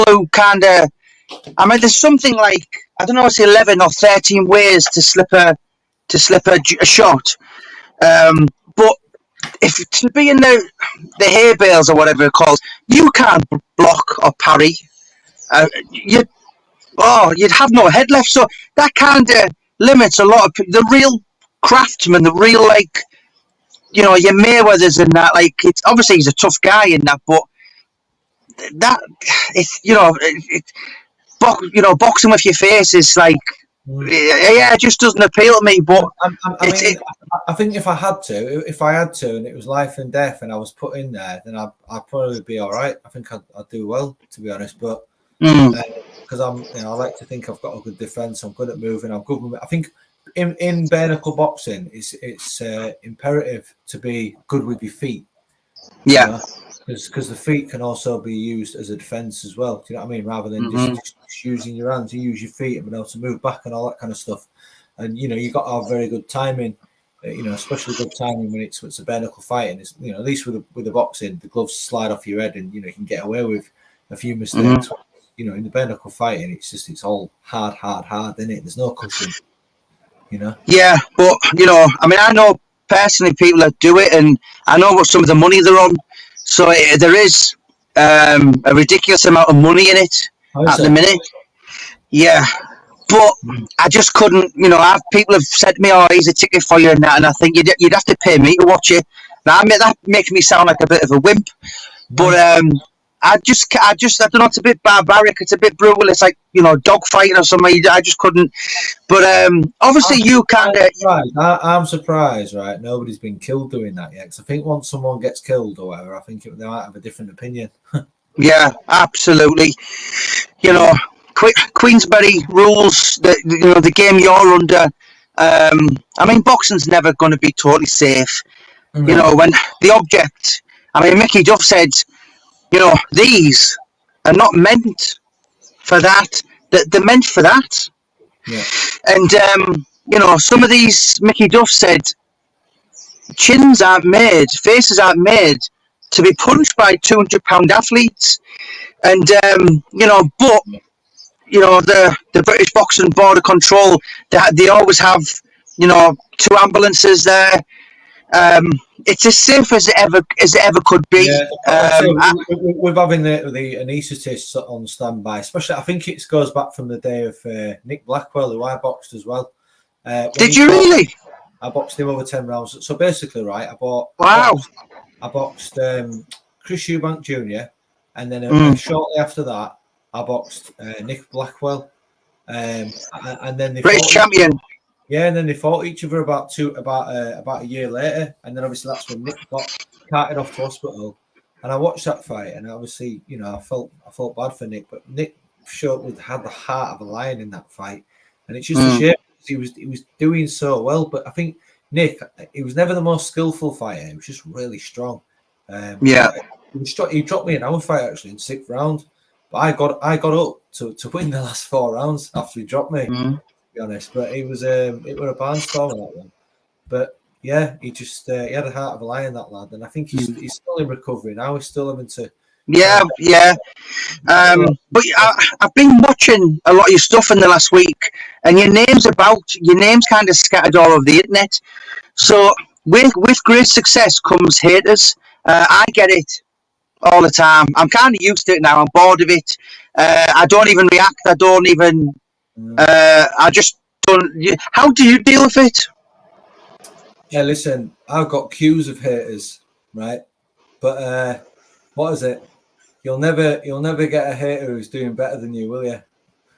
who kind of, I mean, there's something like, I don't know, it's 11 or 13 ways to slip a shot, but if to be in the hay bales or whatever it calls, you can't block or parry. You'd have no head left. So that kind of limits a lot of the real craftsmen, the real your Mayweathers and that. Like, it's obviously he's a tough guy in that, but that it's boxing with your face is like, it just doesn't appeal to me. But I think if I had to, and it was life and death, and I was put in there, then I'd probably be all right. I think I'd do well, to be honest, but. Because I like to think I've got a good defense. I'm good at moving. I'm good. I think in bare knuckle boxing, it's imperative to be good with your feet. Yeah. because the feet can also be used as a defense as well. Do you know what I mean? Rather than just using your hands, you use your feet and be able to move back and all that kind of stuff. And you got to have very good timing. Especially good timing when it's a bare knuckle fighting. It's, at least with the boxing, the gloves slide off your head, and you can get away with a few mistakes. In the bare knuckle fighting, it's all hard, isn't it? There's no cushion. Yeah, but I know personally people that do it, and I know what some of the money they're on. So there is a ridiculous amount of money in it at the minute. Yeah. But I just couldn't, people have said to me, "Oh, he's a ticket for you," and that, and I think you'd have to pay me to watch it. Now, that makes me sound like a bit of a wimp, but I don't know. It's a bit barbaric. It's a bit brutal. It's like dog fighting or something. I just couldn't. But obviously, you can't. I'm surprised, right? Nobody's been killed doing that yet. Because I think once someone gets killed or whatever, I think they might have a different opinion. Yeah, absolutely. Queensberry rules the game you're under. Boxing's never going to be totally safe. No. When the object. Mickey Duff said, these are not meant for that. They're meant for that. Yeah. And some of these, Mickey Duff said, faces aren't made to be punched by 200-pound athletes. And but. The British Boxing Board of Control, they always have, 2 ambulances there. It's as safe as it ever could be. Yeah, we're having the anaesthetists on standby, especially. I think it goes back from the day of Nick Blackwell, who I boxed as well. Did you really? I boxed him over 10 rounds. So basically, right, I boxed Chris Eubank Jr. and then shortly after that, I boxed Nick Blackwell, and then they British champion. Yeah, and then they fought each other about a year later, and then obviously that's when Nick got carted off to hospital. And I watched that fight, and obviously, I felt bad for Nick, but Nick had the heart of a lion in that fight, and it's just a shame because he was doing so well. But I think Nick, he was never the most skillful fighter. He was just really strong. He dropped me an hour fight actually in 6th round. But I got up to win the last 4 rounds after he dropped me, to be honest. But it was a barnstormer, that one. But yeah, he had a heart of a lion, that lad, and I think he's still in recovery now. He's still having to. Yeah. But I've been watching a lot of your stuff in the last week, and your name's kind of scattered all over the internet. So with great success comes haters. I get it. All the time. I'm kind of used to it now. I'm bored of it. I don't even react. I don't even. I just don't. How do you deal with it? Yeah, listen. I've got queues of haters, right? But what is it? You'll never get a hater who's doing better than you, will you?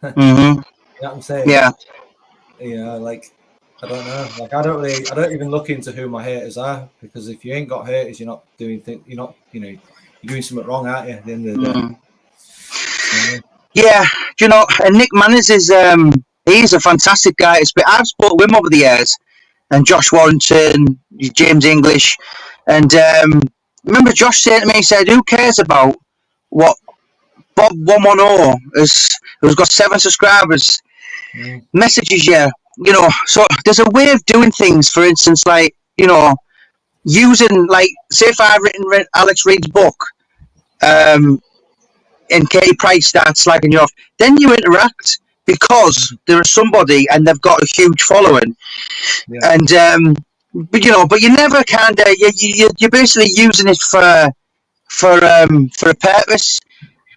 You know what I'm saying? Yeah. I don't know. I don't even look into who my haters are, because if you ain't got haters, you're not doing things. You're not. You're doing something wrong, aren't you? At the end of the day. Yeah, and Nick Manners he's a fantastic guy. I've spoken to him over the years, and Josh Warrington, James English, and remember Josh saying to me, he said, "Who cares about what Bob 110 who's got 7 subscribers messages you?" So there's a way of doing things. For instance, like using, like, say if I've written Alex Reed's book, and Katie Price starts slagging you off, then you interact because there is somebody and they've got a huge following, and but you never you're basically using it for a purpose.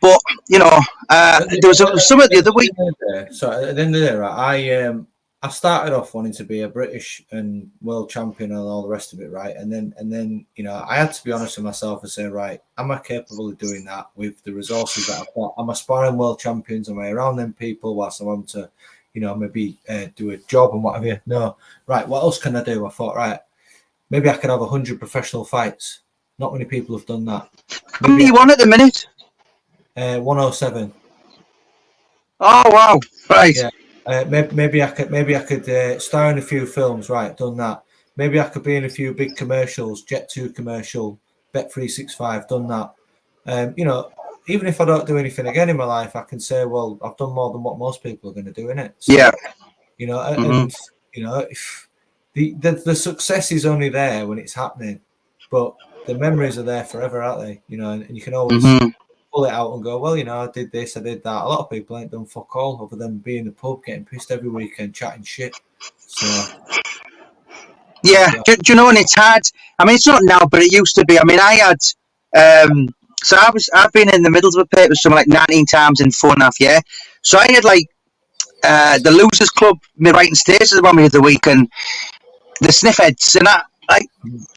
But there was some of the other week. So at the end of the day, right, I started off wanting to be a British and world champion and all the rest of it, right? And then I had to be honest with myself and say, right, am I capable of doing that with the resources that I've got? Am I sparring world champions? Am I around them people whilst I want to, maybe do a job and what have you? No. Right, what else can I do? I thought, right, maybe I could have 100 professional fights. Not many people have done that. How many you want at the minute? 107. Oh wow! Right. Yeah. Maybe I could star in a few films. Right, done that. Maybe I could be in a few big commercials, Jet2 commercial, Bet365, done that. you know, even if I don't do anything again in my life, I can say, well, I've done more than what most people are going to do in it. So, Yeah. you know, and you know, if the success is only there when it's happening, but the memories are there forever, aren't they? You know, and you can always pull it out and go, well, you know, I did this, I did that. A lot of people ain't done fuck all other than being in the pub, getting pissed every weekend, chatting shit. So yeah, do you know, and it's hard. I mean, it's not now, but it used to be. I mean, I had so I've been in the Middlesbrough paper something like 19 times in 4.5 years. So I had like the Losers Club, my writing stages one of the week, and the Sniffheads, and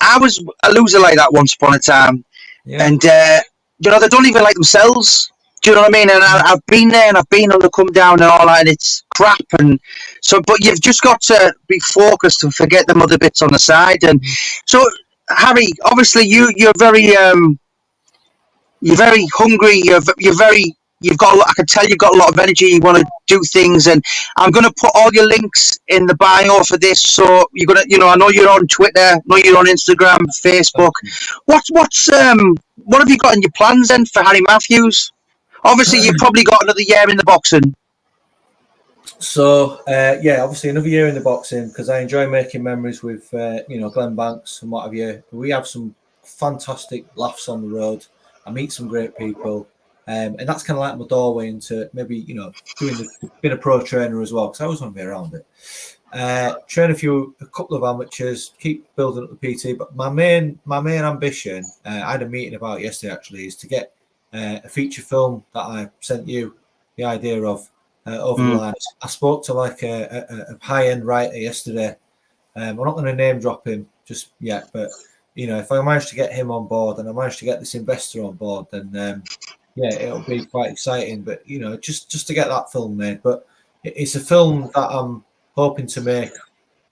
I was a loser like that once upon a time, and you know, they don't even like themselves. Do you know what I mean? And I've been there, and I've been on the come down and all that, and it's crap. And so, but you've just got to be focused and forget them other bits on the side. And so, Harry, obviously, you're very hungry. You've got. I can tell you've got a lot of energy. You want to do things, and I'm going to put all your links in the bio for this. So you're gonna, you know, I know you're on Twitter. I know you're on Instagram, Facebook. What have you got in your plans then for Harry Matthews? Obviously, you've probably got another year in the boxing. So yeah, obviously another year in the boxing because I enjoy making memories with you know, Glenn Banks and what have you. We have some fantastic laughs on the road. I meet some great people, and that's kind of like my doorway into maybe, you know, being a pro trainer as well, because I always want to be around it. Train a couple of amateurs, keep building up the PT. But my main ambition, I had a meeting about yesterday actually, is to get a feature film that I sent you the idea of over the line. I spoke to like a high-end writer yesterday. I'm not going to name drop him just yet, but you know, if I manage to get him on board and I manage to get this investor on board, then yeah, it'll be quite exciting. But you know, just to get that film made. But it's a film that I'm hoping to make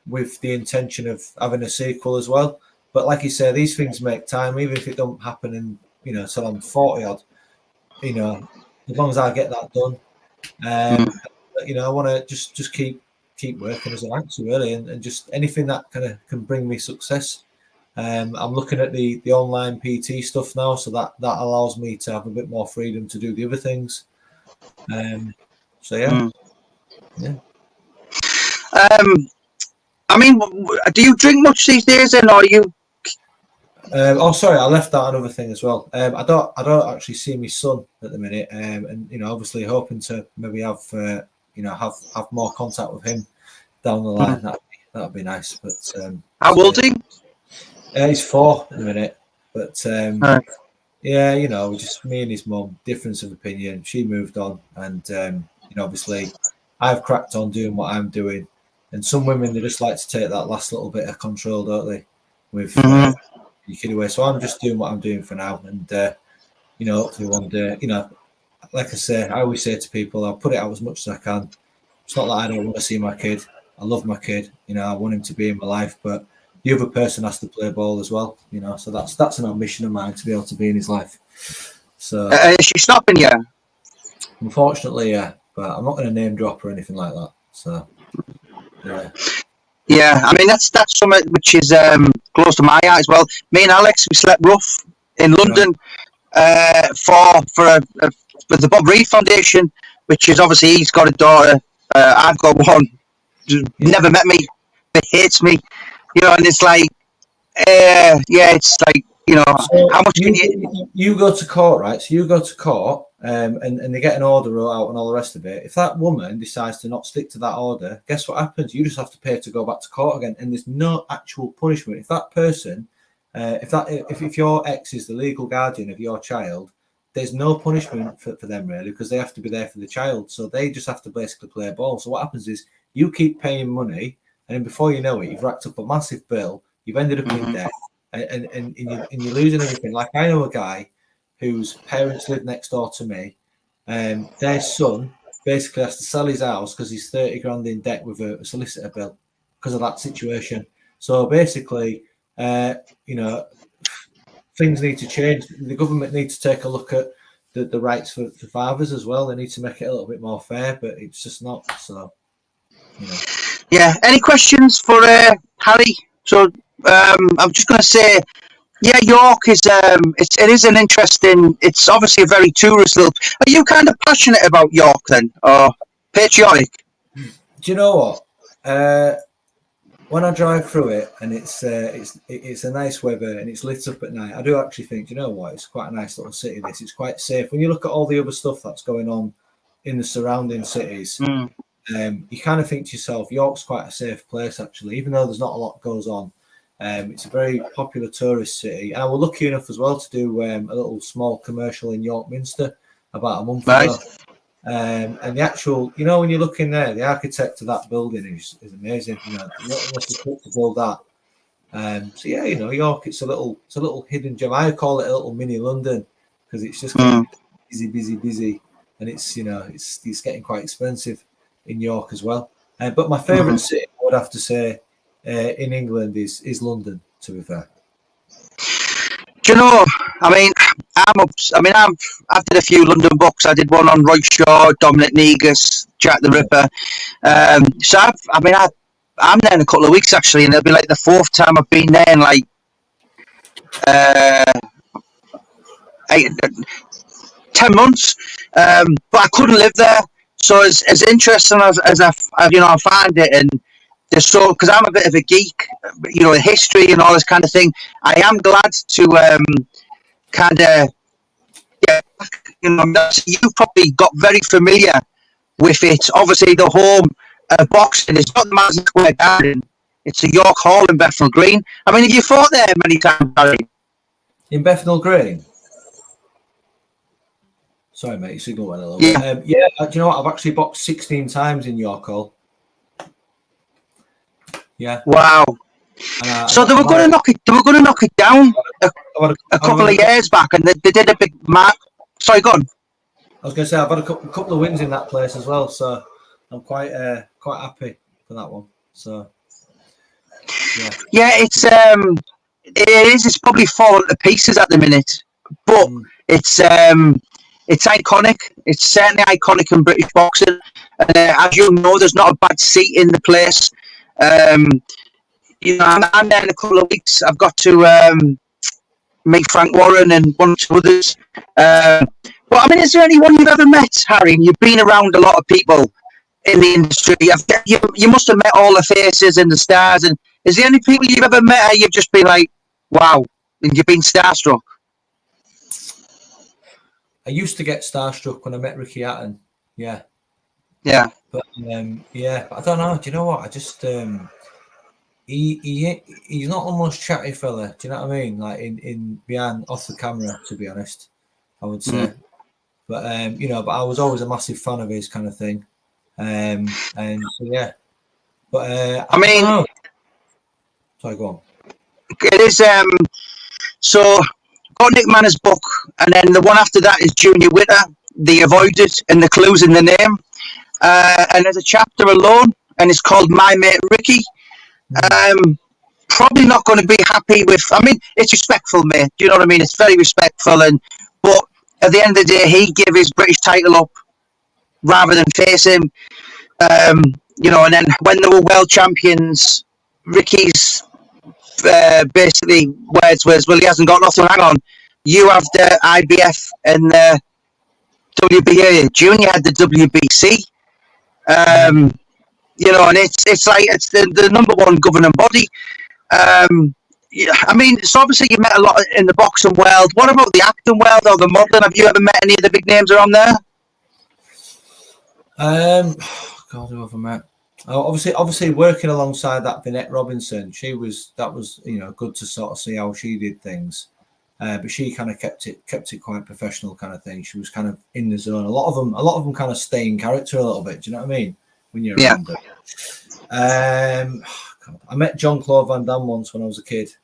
with the intention of having a sequel as well. But like you say, these things make time, even if it don't happen in, you know, till I'm 40 odd. You know, as long as I get that done, you know, I want to just keep working as an actor really, and just anything that kind of can bring me success. I'm looking at the online PT stuff now, so that allows me to have a bit more freedom to do the other things. So yeah. I mean, do you drink much these days, then, or are you? Oh, sorry, I left out another thing as well. I don't actually see my son at the minute, and you know, obviously hoping to maybe have you know, have more contact with him down the line. That'd be nice. But how old is he? He's 4 at the minute. But yeah, you know, just me and his mum, difference of opinion. She moved on, and you know, obviously, I've cracked on doing what I'm doing. And some women, they just like to take that last little bit of control, don't they? With your kid away. So I'm just doing what I'm doing for now, and you know, hopefully one day, you know, like I say, I always say to people, I'll put it out as much as I can. It's not that I don't want to see my kid. I love my kid. You know, I want him to be in my life, but the other person has to play ball as well. You know, so that's an ambition of mine, to be able to be in his life. So is she stopping you? Unfortunately, yeah, but I'm not going to name drop or anything like that. So yeah. Yeah, I mean that's something which is close to my heart as well. Me and Alex, we slept rough in London for the Bob Reed Foundation, which is obviously he's got a daughter. I've got one. Never met me, but hates me. You know, and it's like, yeah, it's like, you know, so how much can you go to court, right? So you go to court, and they get an order out and all the rest of it. If that woman decides to not stick to that order, guess what happens? You just have to pay to go back to court again, and there's no actual punishment. If that person, if your ex is the legal guardian of your child, there's no punishment for them really, because they have to be there for the child. So they just have to basically play ball. So what happens is you keep paying money, and then before you know it, you've racked up a massive bill. You've ended up in debt, and you're losing everything. Like I know a guy whose parents live next door to me, and their son basically has to sell his house because he's 30 grand in debt with a solicitor bill because of that situation. So basically, you know, things need to change. The government needs to take a look at the rights for fathers as well. They need to make it a little bit more fair, but it's just not. So, you know. Yeah. Any questions for Harry? So I'm just going to say, Yeah, York is it is an interesting. It's obviously a very tourist little. Are you kind of passionate about York then, or patriotic? Do you know what? When I drive through it and it's a nice weather and it's lit up at night, I do actually think, you know what, it's quite a nice little city. This it's quite safe. When you look at all the other stuff that's going on in the surrounding cities, you kind of think to yourself, York's quite a safe place actually, even though there's not a lot goes on. It's a very popular tourist city, and I was lucky enough as well to do a little small commercial in York Minster about a month ago. And the actual, you know, when you look in there, the architect of that building is amazing. You know, to build that. So yeah, you know, York, it's a little hidden gem. I call it a little mini London because it's just busy, and it's, you know, it's getting quite expensive in York as well. But my favourite city, I would have to say, in England is London. To be fair. Do you know? I mean, I've did a few London books. I did one on Roy Shaw, Dominic Negus, Jack the Ripper. So I'm there in a couple of weeks actually, and it'll be like the fourth time I've been there in like 10 months. But I couldn't live there. So as interesting as I find it, and so because I'm a bit of a geek, you know, history and all this kind of thing. I am glad to kind of get back. You know, you've probably got very familiar with it. Obviously, the home of boxing is not the Madison Square Garden; it's the York Hall in Bethnal Green. I mean, have you fought there many times, Barry? In Bethnal Green. Sorry, mate, your signal went a little bit. Do you know what? I've actually boxed 16 times in York Hall. Yeah. Wow. So they were going to knock it. They were going to knock it down a couple of years back, and they did a big mark. Sorry, go on. I was going to say I've had a couple of wins in that place as well, so I'm quite happy for that one. So yeah, it's it's probably fallen to pieces at the minute, but it's iconic. It's certainly iconic in British boxing. As you know, there's not a bad seat in the place. You know, I'm there in a couple of weeks. I've got to meet Frank Warren and one or two others. But I mean, is there anyone you've ever met, Harry? And you've been around a lot of people in the industry. You must have met all the faces and the stars. And is there any people you've ever met and you've just been like, wow, and you've been starstruck? I used to get starstruck when I met Ricky Hatton. Yeah. But I don't know. Do you know what? I just he's not the most chatty fella. Do you know what I mean? Like in behind off the camera, to be honest, I would say. But you know, but I was always a massive fan of his kind of thing. And so, yeah. But I mean, don't know. Sorry, go on. It is so got Nick Manner's book, and then the one after that is Junior Witter, The Avoided, and the clues in the name. And there's a chapter alone, and it's called My Mate Ricky. Probably not going to be happy with. I mean, it's respectful, mate. Do you know what I mean? It's very respectful, but at the end of the day, he gave his British title up rather than face him. You know, and then when they were world champions, Ricky's basically words was, "Well, he hasn't got nothing. Hang on, you have the IBF and the WBA. Junior had the WBC." You know, and it's like it's the number one governing body. Yeah, I mean, so obviously you met a lot in the boxing world. What about the acting world or the modelling? Have you ever met any of the big names around there? God, who have I met? Obviously, working alongside that Vinette Robinson, that was you know good to sort of see how she did things. But she kind of kept it quite professional kind of thing. She was kind of in the zone. A lot of them kind of stay in character a little bit. Do you know what I mean? When you're around them. I met Jean-Claude Van Damme once when I was a kid.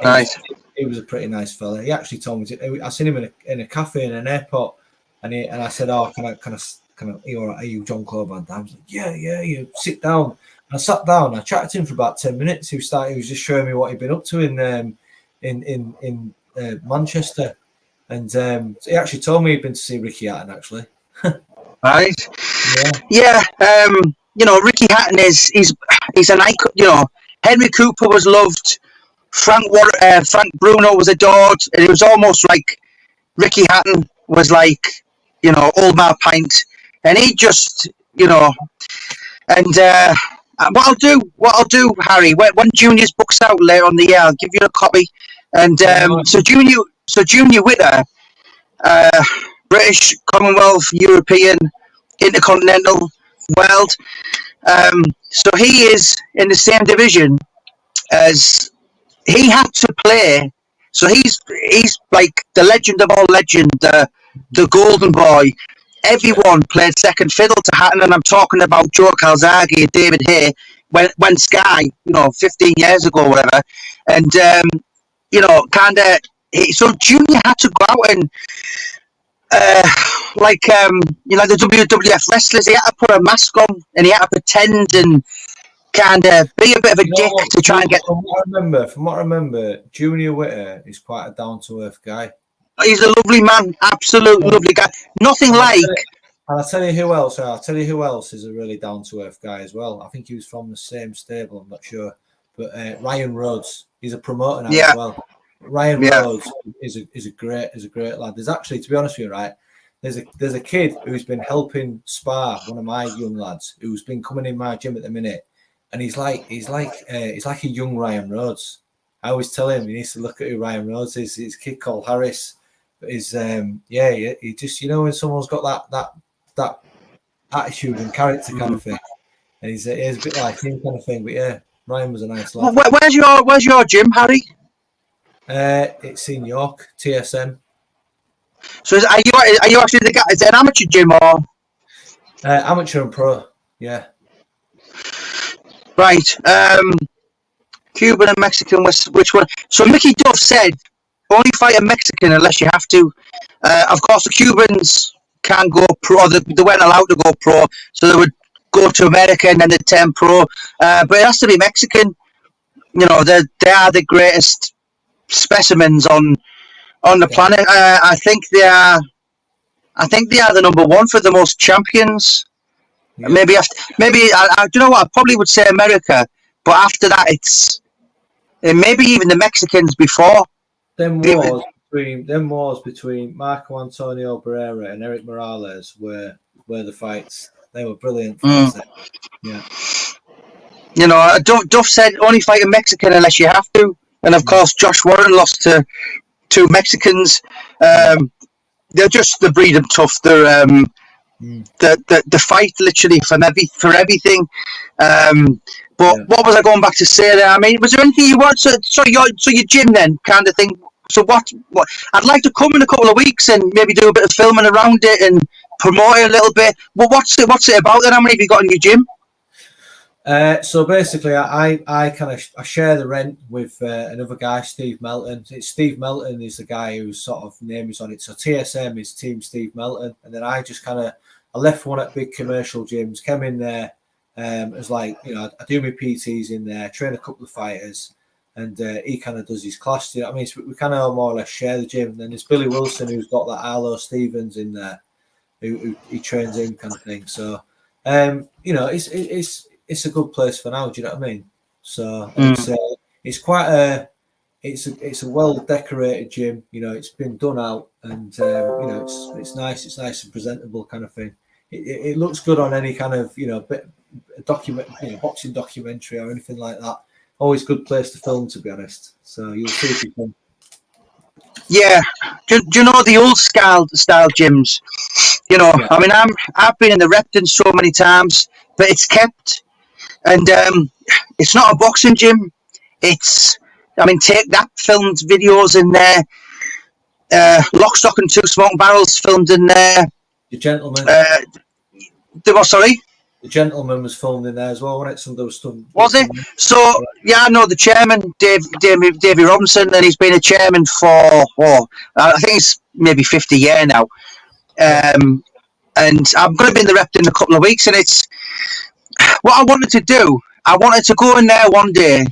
Nice. He was a pretty nice fella. He actually told me I seen him in a cafe in an airport, and I said, "Oh, can I? Are you Jean-Claude Van Damme?" He's like, "Yeah. You sit down." And I sat down. I chatted to him for about 10 minutes. He was just showing me what he'd been up to in Manchester, and he actually told me he'd been to see Ricky Hatton actually. Right. Yeah. You know, Ricky Hatton he's an icon. You know, Henry Cooper was loved. Frank Bruno was adored, and it was almost like Ricky Hatton was like, old man pint, and he just, and what I'll do, Harry, when Junior's book's out later on the year, I'll give you a copy, and so Junior Witter, British, Commonwealth, European, Intercontinental, World, so he is in the same division as he had to play. So he's like the legend of all legend, the golden boy. Everyone played second fiddle to Hatton, and I'm talking about Joe Calzaghe and David Hay when Sky, 15 years ago, or whatever. And so Junior had to go out and the WWF wrestlers, he had to put a mask on and he had to pretend and kind of be a bit of a dick to try and get. From what I remember, Junior Witter is quite a down to earth guy. He's a lovely man, absolute lovely guy. Nothing like. And I'll tell you who else. Is a really down to earth guy as well. I think he was from the same stable. I'm not sure, but Ryan Rhodes, he's a promoter now as well. Ryan Rhodes is a great lad. There's actually, to be honest with you, right, there's a kid who's been helping spar one of my young lads who's been coming in my gym at the minute, and he's like a young Ryan Rhodes. I always tell him he needs to look at who Ryan Rhodes is. He's a kid called Harris. But he just, when someone's got that attitude and character kind of thing, and he's a bit like him kind of thing. But yeah, Ryan was a nice lad. Where's your gym, Harry? It's in York, TSM. So are you actually the guy? Is it an amateur gym or amateur and pro? Yeah. Right. Cuban and Mexican. Which one? So Mickey Duff said, only fight a Mexican unless you have to. Of course, the Cubans can't go pro. They weren't allowed to go pro, so they would go to America and then they'd turn pro. But it has to be Mexican. They are the greatest specimens on the planet. I think they are the number one for the most champions. Yeah. Maybe I don't know what I probably would say America, but after that it's maybe even the Mexicans before. Them wars between Marco Antonio Barrera and Eric Morales were the fights. They were brilliant fights. Yeah. Duff said only fight a Mexican unless you have to. And of course, Josh Warren lost to two Mexicans. They're just the breed of tough. They're the fight literally for everything. What was I going back to say there? I mean, was there anything you want? So your gym then kind of thing. So what? I'd like to come in a couple of weeks and maybe do a bit of filming around it and promote it a little bit. Well, what's it about then? How many have you got in your gym? So basically, I share the rent with another guy, Steve Melton. It's Steve Melton is the guy whose sort of name is on it. So TSM is Team Steve Melton, and then I just I left one at big commercial gyms, came in there, as I do my PTs in there, train a couple of fighters, and he kind of does his class. You know what I mean? So we kind of more or less share the gym. And then there's Billy Wilson who's got that Arlo Stevens in there, who he trains in kind of thing. So it's a good place for now. Do you know what I mean? So it's quite it's a well decorated gym. It's been done out, and it's nice. It's nice and presentable kind of thing. It looks good on any kind of boxing documentary or anything like that. Always good place to film, to be honest. So you'll see if you can. Yeah, do you know the old style gyms? I mean, I've been in the Repton so many times, but it's kept. And it's not a boxing gym. Take that, filmed videos in there. Lock, Stock and Two Smoking Barrels filmed in there. The Gentleman. Sorry? The Gentleman was filmed in there as well, wasn't it? Some of those stuff. Was it? So, I know the chairman, Davey Robinson, and he's been a chairman for, I think it's maybe 50 years now. And I'm going to be in the Repton in a couple of weeks, and it's... What I wanted to do, I wanted to go in there one day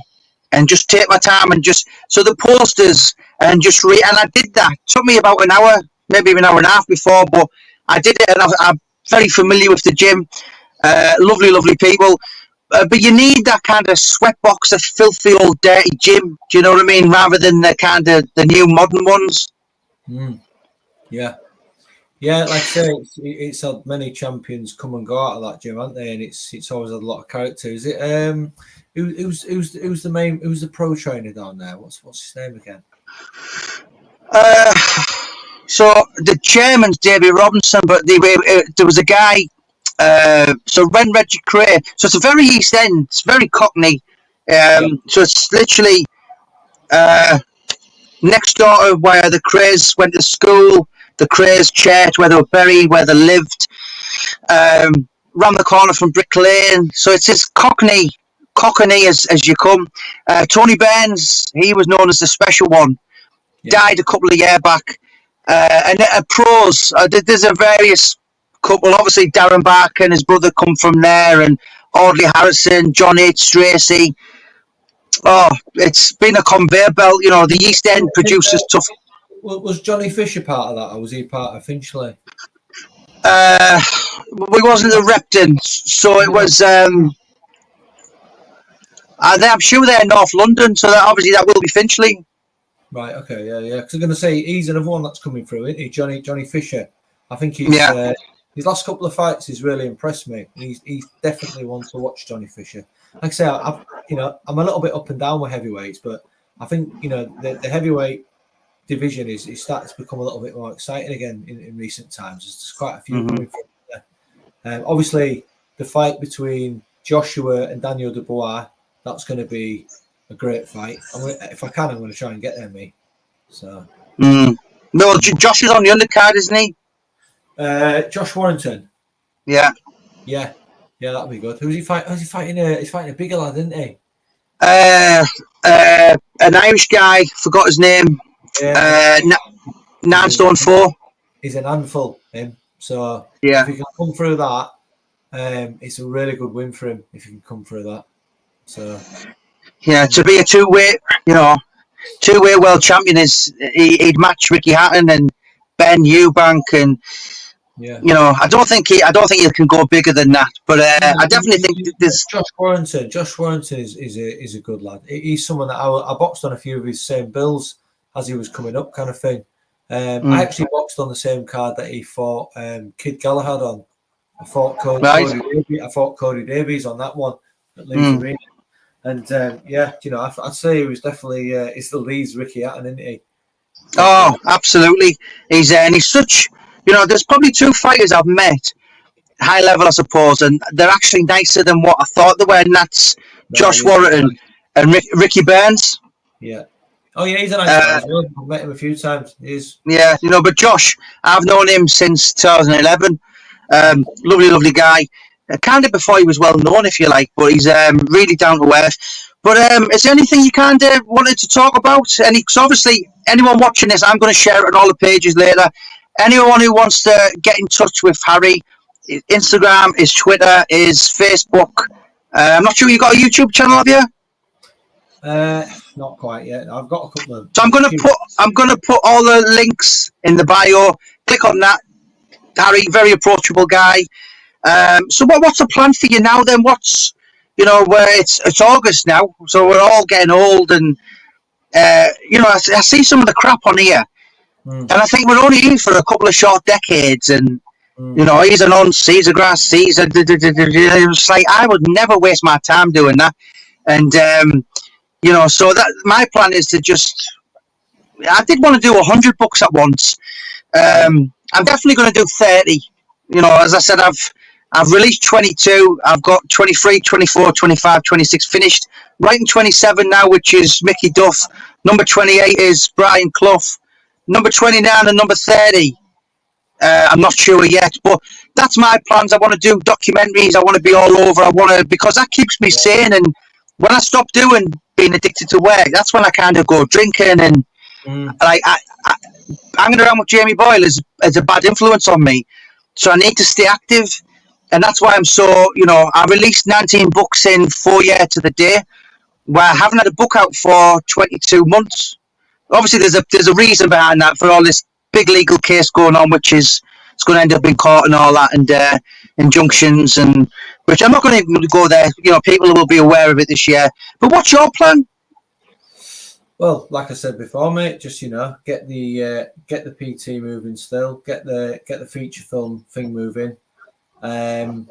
and just take my time and so the posters and just read, and I did that. It took me about an hour, maybe an hour and a half before, but I did it, and I'm very familiar with the gym. Lovely people. but you need that kind of sweatbox, a filthy old dirty gym. Do you know what I mean? Rather than the kind of the new modern ones. Yeah. Yeah, like I say, it's had many champions come and go out of that gym, haven't they? And it's always had a lot of character. Is it who's the pro trainer down there? What's his name again? So the chairman's Davy Robinson, but there was a guy. So Ren Reggie Cray. So it's a very East End. It's very Cockney. So it's literally next door to where the Crays went to school. The Crays church, where they were buried, where they lived, round the corner from Brick Lane. So it's as Cockney as you come. Tony Burns, he was known as the special one, died a couple of years back. And pros, there's a various couple. Obviously, Darren Barker and his brother come from there, and Audley Harrison, John H. Tracy. Oh, it's been a conveyor belt. You know, the East End produces tough. Was Johnny Fisher part of that, or was he part of Finchley? We wasn't the Repton, so it was. I'm sure they're North London, so obviously that will be Finchley. Right. Okay. Yeah. Because I'm going to say he's another one that's coming through, isn't he? Johnny Fisher. I think he's. His last couple of fights has really impressed me. He's definitely one to watch, Johnny Fisher. Like I say, I'm a little bit up and down with heavyweights, but I think the heavyweight division is starting to become a little bit more exciting again in recent times. There's quite a few coming from there. Obviously, the fight between Joshua and Daniel Dubois, that's going to be a great fight. If I can, I'm going to try and get there, me. So. No, Josh is on the undercard, isn't he? Josh Warrington. Yeah, that'll be good. Who's he fighting? He's fighting a bigger lad, isn't he? An Irish guy, forgot his name. 9 stone 4. He's an handful, him. So if he can come through that, it's a really good win for him if he can come through that. So to be a two-way world champion he'd match Ricky Hatton and Ben Eubank, and I don't think he can go bigger than that. But I definitely think this Josh Warrington is a good lad. He's someone that I boxed on a few of his same bills as he was coming up, kind of thing. I actually boxed on the same card that he fought Kid Galahad on. I fought Cody Davies on that one at Leeds Arena. And I'd say he was definitely he's the Leeds Ricky Hatton, isn't he? Oh, absolutely. He's such. There's probably 2 fighters I've met, high level, I suppose, and they're actually nicer than what I thought they were. And that's Josh Warrington and Ricky Burns. Yeah. Oh yeah, he's a nice guy as well. I've met him a few times. Yeah, but Josh, I've known him since 2011. Lovely guy. Kind of before he was well known, if you like, but he's really down to earth. But is there anything you kind of wanted to talk about? Because obviously, anyone watching this, I'm going to share it on all the pages later. Anyone who wants to get in touch with Harry, his Instagram, his Twitter, his Facebook. I'm not sure you got a YouTube channel, have you? Not quite yet. I've got a couple of. So I'm going to put all the links in the bio. Click on that. Harry, very approachable guy. So what's the plan for you now then? What's where it's August now, so we're all getting old, and I see some of the crap on here, and I think we're only here for a couple of short decades, and he's an on Caesar grass Caesar. It's like I would never waste my time doing that, and so that my plan is to just. I did want to do 100 books at once. I'm definitely going to do 30. As I said, I've released 22. I've got 23, 24, 25, 26 finished. Writing 27 now, which is Mickey Duff. Number 28 is Brian Clough. Number 29 and number 30. I'm not sure yet, but that's my plans. I want to do documentaries. I want to be all over. Because that keeps me sane. And when I stop being addicted to work, that's when I kind of go drinking. And hanging around with Jamie Boyle is a bad influence on me. So I need to stay active. And that's why I'm so, I released 19 books in 4 years to the day, where I haven't had a book out for 22 months. Obviously, there's a reason behind that for all this big legal case going on, which is it's going to end up in court and all that, and injunctions, and which I'm not going to even go there. You know, people will be aware of it this year. But what's your plan? Well, like I said before, mate, just, you know, get the PT moving still, get the feature film thing moving, and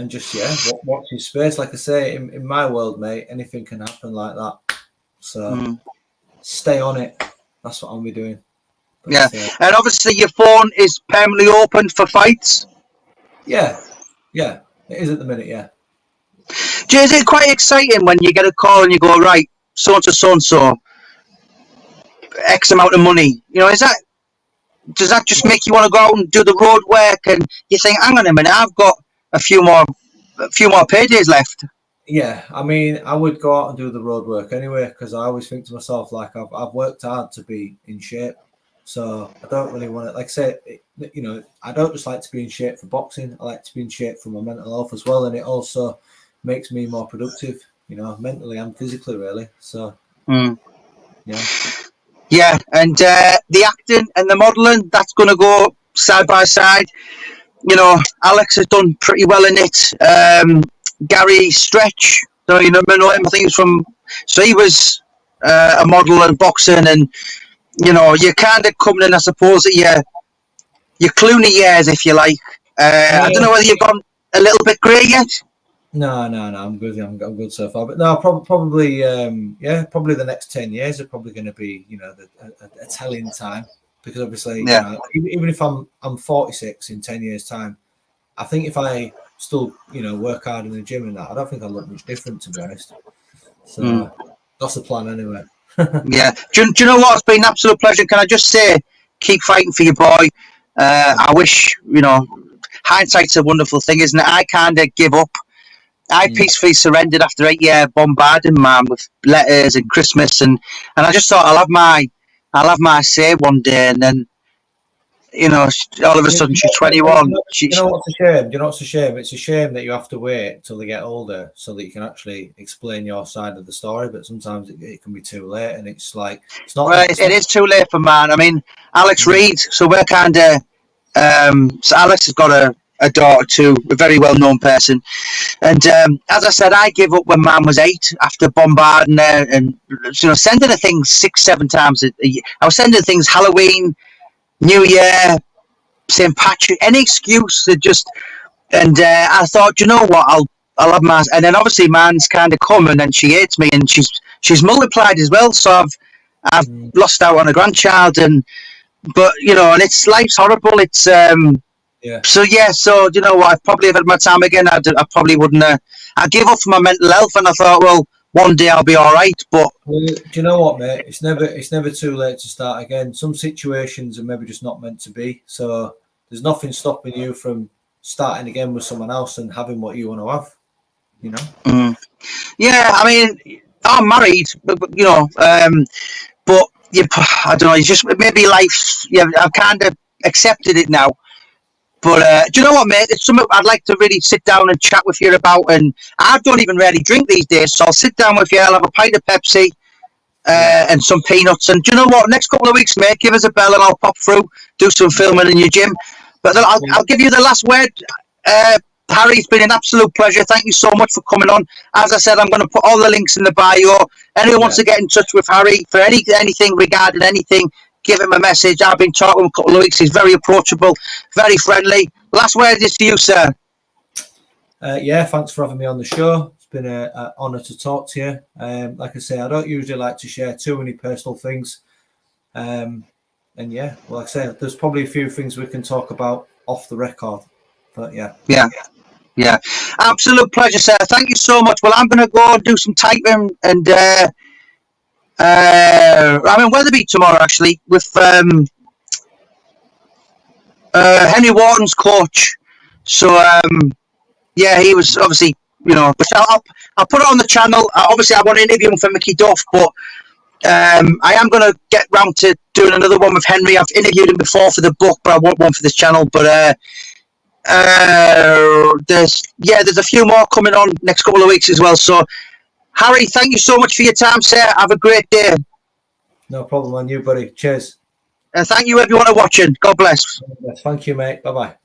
just, yeah, watch your space. Like I say, in my world, mate, anything can happen like that. So stay on it. That's what I'll be doing. But, yeah, and obviously your phone is permanently open for fights. Yeah, it is at the minute. Yeah. Jay, is it quite exciting when you get a call and you go, right, so and so, X amount of money? You know, does that just make you want to go out and do the road work, and you think, hang on a minute, I've got a few more paydays left? Yeah, I mean, I would go out and do the road work anyway, because I always think to myself, like, I've worked hard to be in shape, so I don't really want to, like I say, you know, I don't just like to be in shape for boxing. I like to be in shape for my mental health as well, and it also makes me more productive, you know, mentally and physically, really. So, yeah. Yeah, and the acting and the modelling, that's going to go side by side. You know, Alex has done pretty well in it. Gary Stretch, so you know him, I think he's from, so he was a model and boxing, and you know, you're kind of coming in, I suppose, at your Clooney years, if you like. I don't know whether you've gone a little bit grey yet. No, I'm good. I'm good so far. But no, probably probably the next 10 years are probably going to be, you know, a telling time, because obviously, you know, even if I'm 46 in 10 years' time, I think if I still, you know, work hard in the gym and that, I don't think I'll look much different, to be honest. So that's the plan anyway. Yeah. Do you know what? It's been an absolute pleasure. Can I just say, keep fighting for your boy. I wish, you know, hindsight's a wonderful thing, isn't it? I kind of give up. I peacefully surrendered after 8 years bombarding man with letters and Christmas, and I just thought I'll have my say one day, and then, you know, all of a sudden she's 21. You know what's a shame? Do you know what's a shame? It's a shame that you have to wait till they get older so that you can actually explain your side of the story. But sometimes it can be too late, and it's like it's not. Well, it is too late for man. I mean, Alex Reid. So we're kind of. So Alex has got a daughter too, a very well-known person, and as I said, I gave up when man was 8 after bombarding her, and you know, sending her things 6-7 times a year. I was sending things Halloween, New Year, St. Patrick, any excuse to just, and I thought, you know what, I'll have my, and then obviously man's kind of come, and then she hates me, and she's multiplied as well, so I've lost out on a grandchild, but you know, and life's horrible. It's So you know what, I'd probably have had my time again. I probably wouldn't. I gave up for my mental health, and I thought, well, one day I'll be all right. But do you know what, mate? It's never too late to start again. Some situations are maybe just not meant to be. So there's nothing stopping you from starting again with someone else and having what you want to have. You know. Yeah, I mean, I'm married, you know, but I don't know. It's just maybe life. Yeah, I've kind of accepted it now. But do you know what, mate? It's something I'd like to really sit down and chat with you about. And I don't even really drink these days, so I'll sit down with you. I'll have a pint of Pepsi and some peanuts. And do you know what? Next couple of weeks, mate, give us a bell and I'll pop through, do some filming in your gym. But I'll give you the last word. Harry, it's been an absolute pleasure. Thank you so much for coming on. As I said, I'm going to put all the links in the bio. Anyone wants to get in touch with Harry for anything regarding anything, give him a message. I've been talking to him a couple of weeks. He's very approachable, very friendly. Last word is to you, sir. Thanks for having me on the show. It's been an honour to talk to you. Like I say, I don't usually like to share too many personal things. And yeah, well, like I say, there's probably a few things we can talk about off the record. But yeah. Absolute pleasure, sir. Thank you so much. Well, I'm going to go and do some typing, and I'm in Wetherby tomorrow, actually, with Henry Wharton's coach. So he was obviously, you know, but I'll put it on the channel. Obviously, I want to interview him for Mickey Duff, but I am going to get round to doing another one with Henry. I've interviewed him before for the book, but I want one for this channel. But there's a few more coming on next couple of weeks as well. So, Harry, thank you so much for your time, sir. Have a great day. No problem on you, buddy. Cheers. Thank you, everyone, for watching. God bless. Thank you, mate. Bye bye.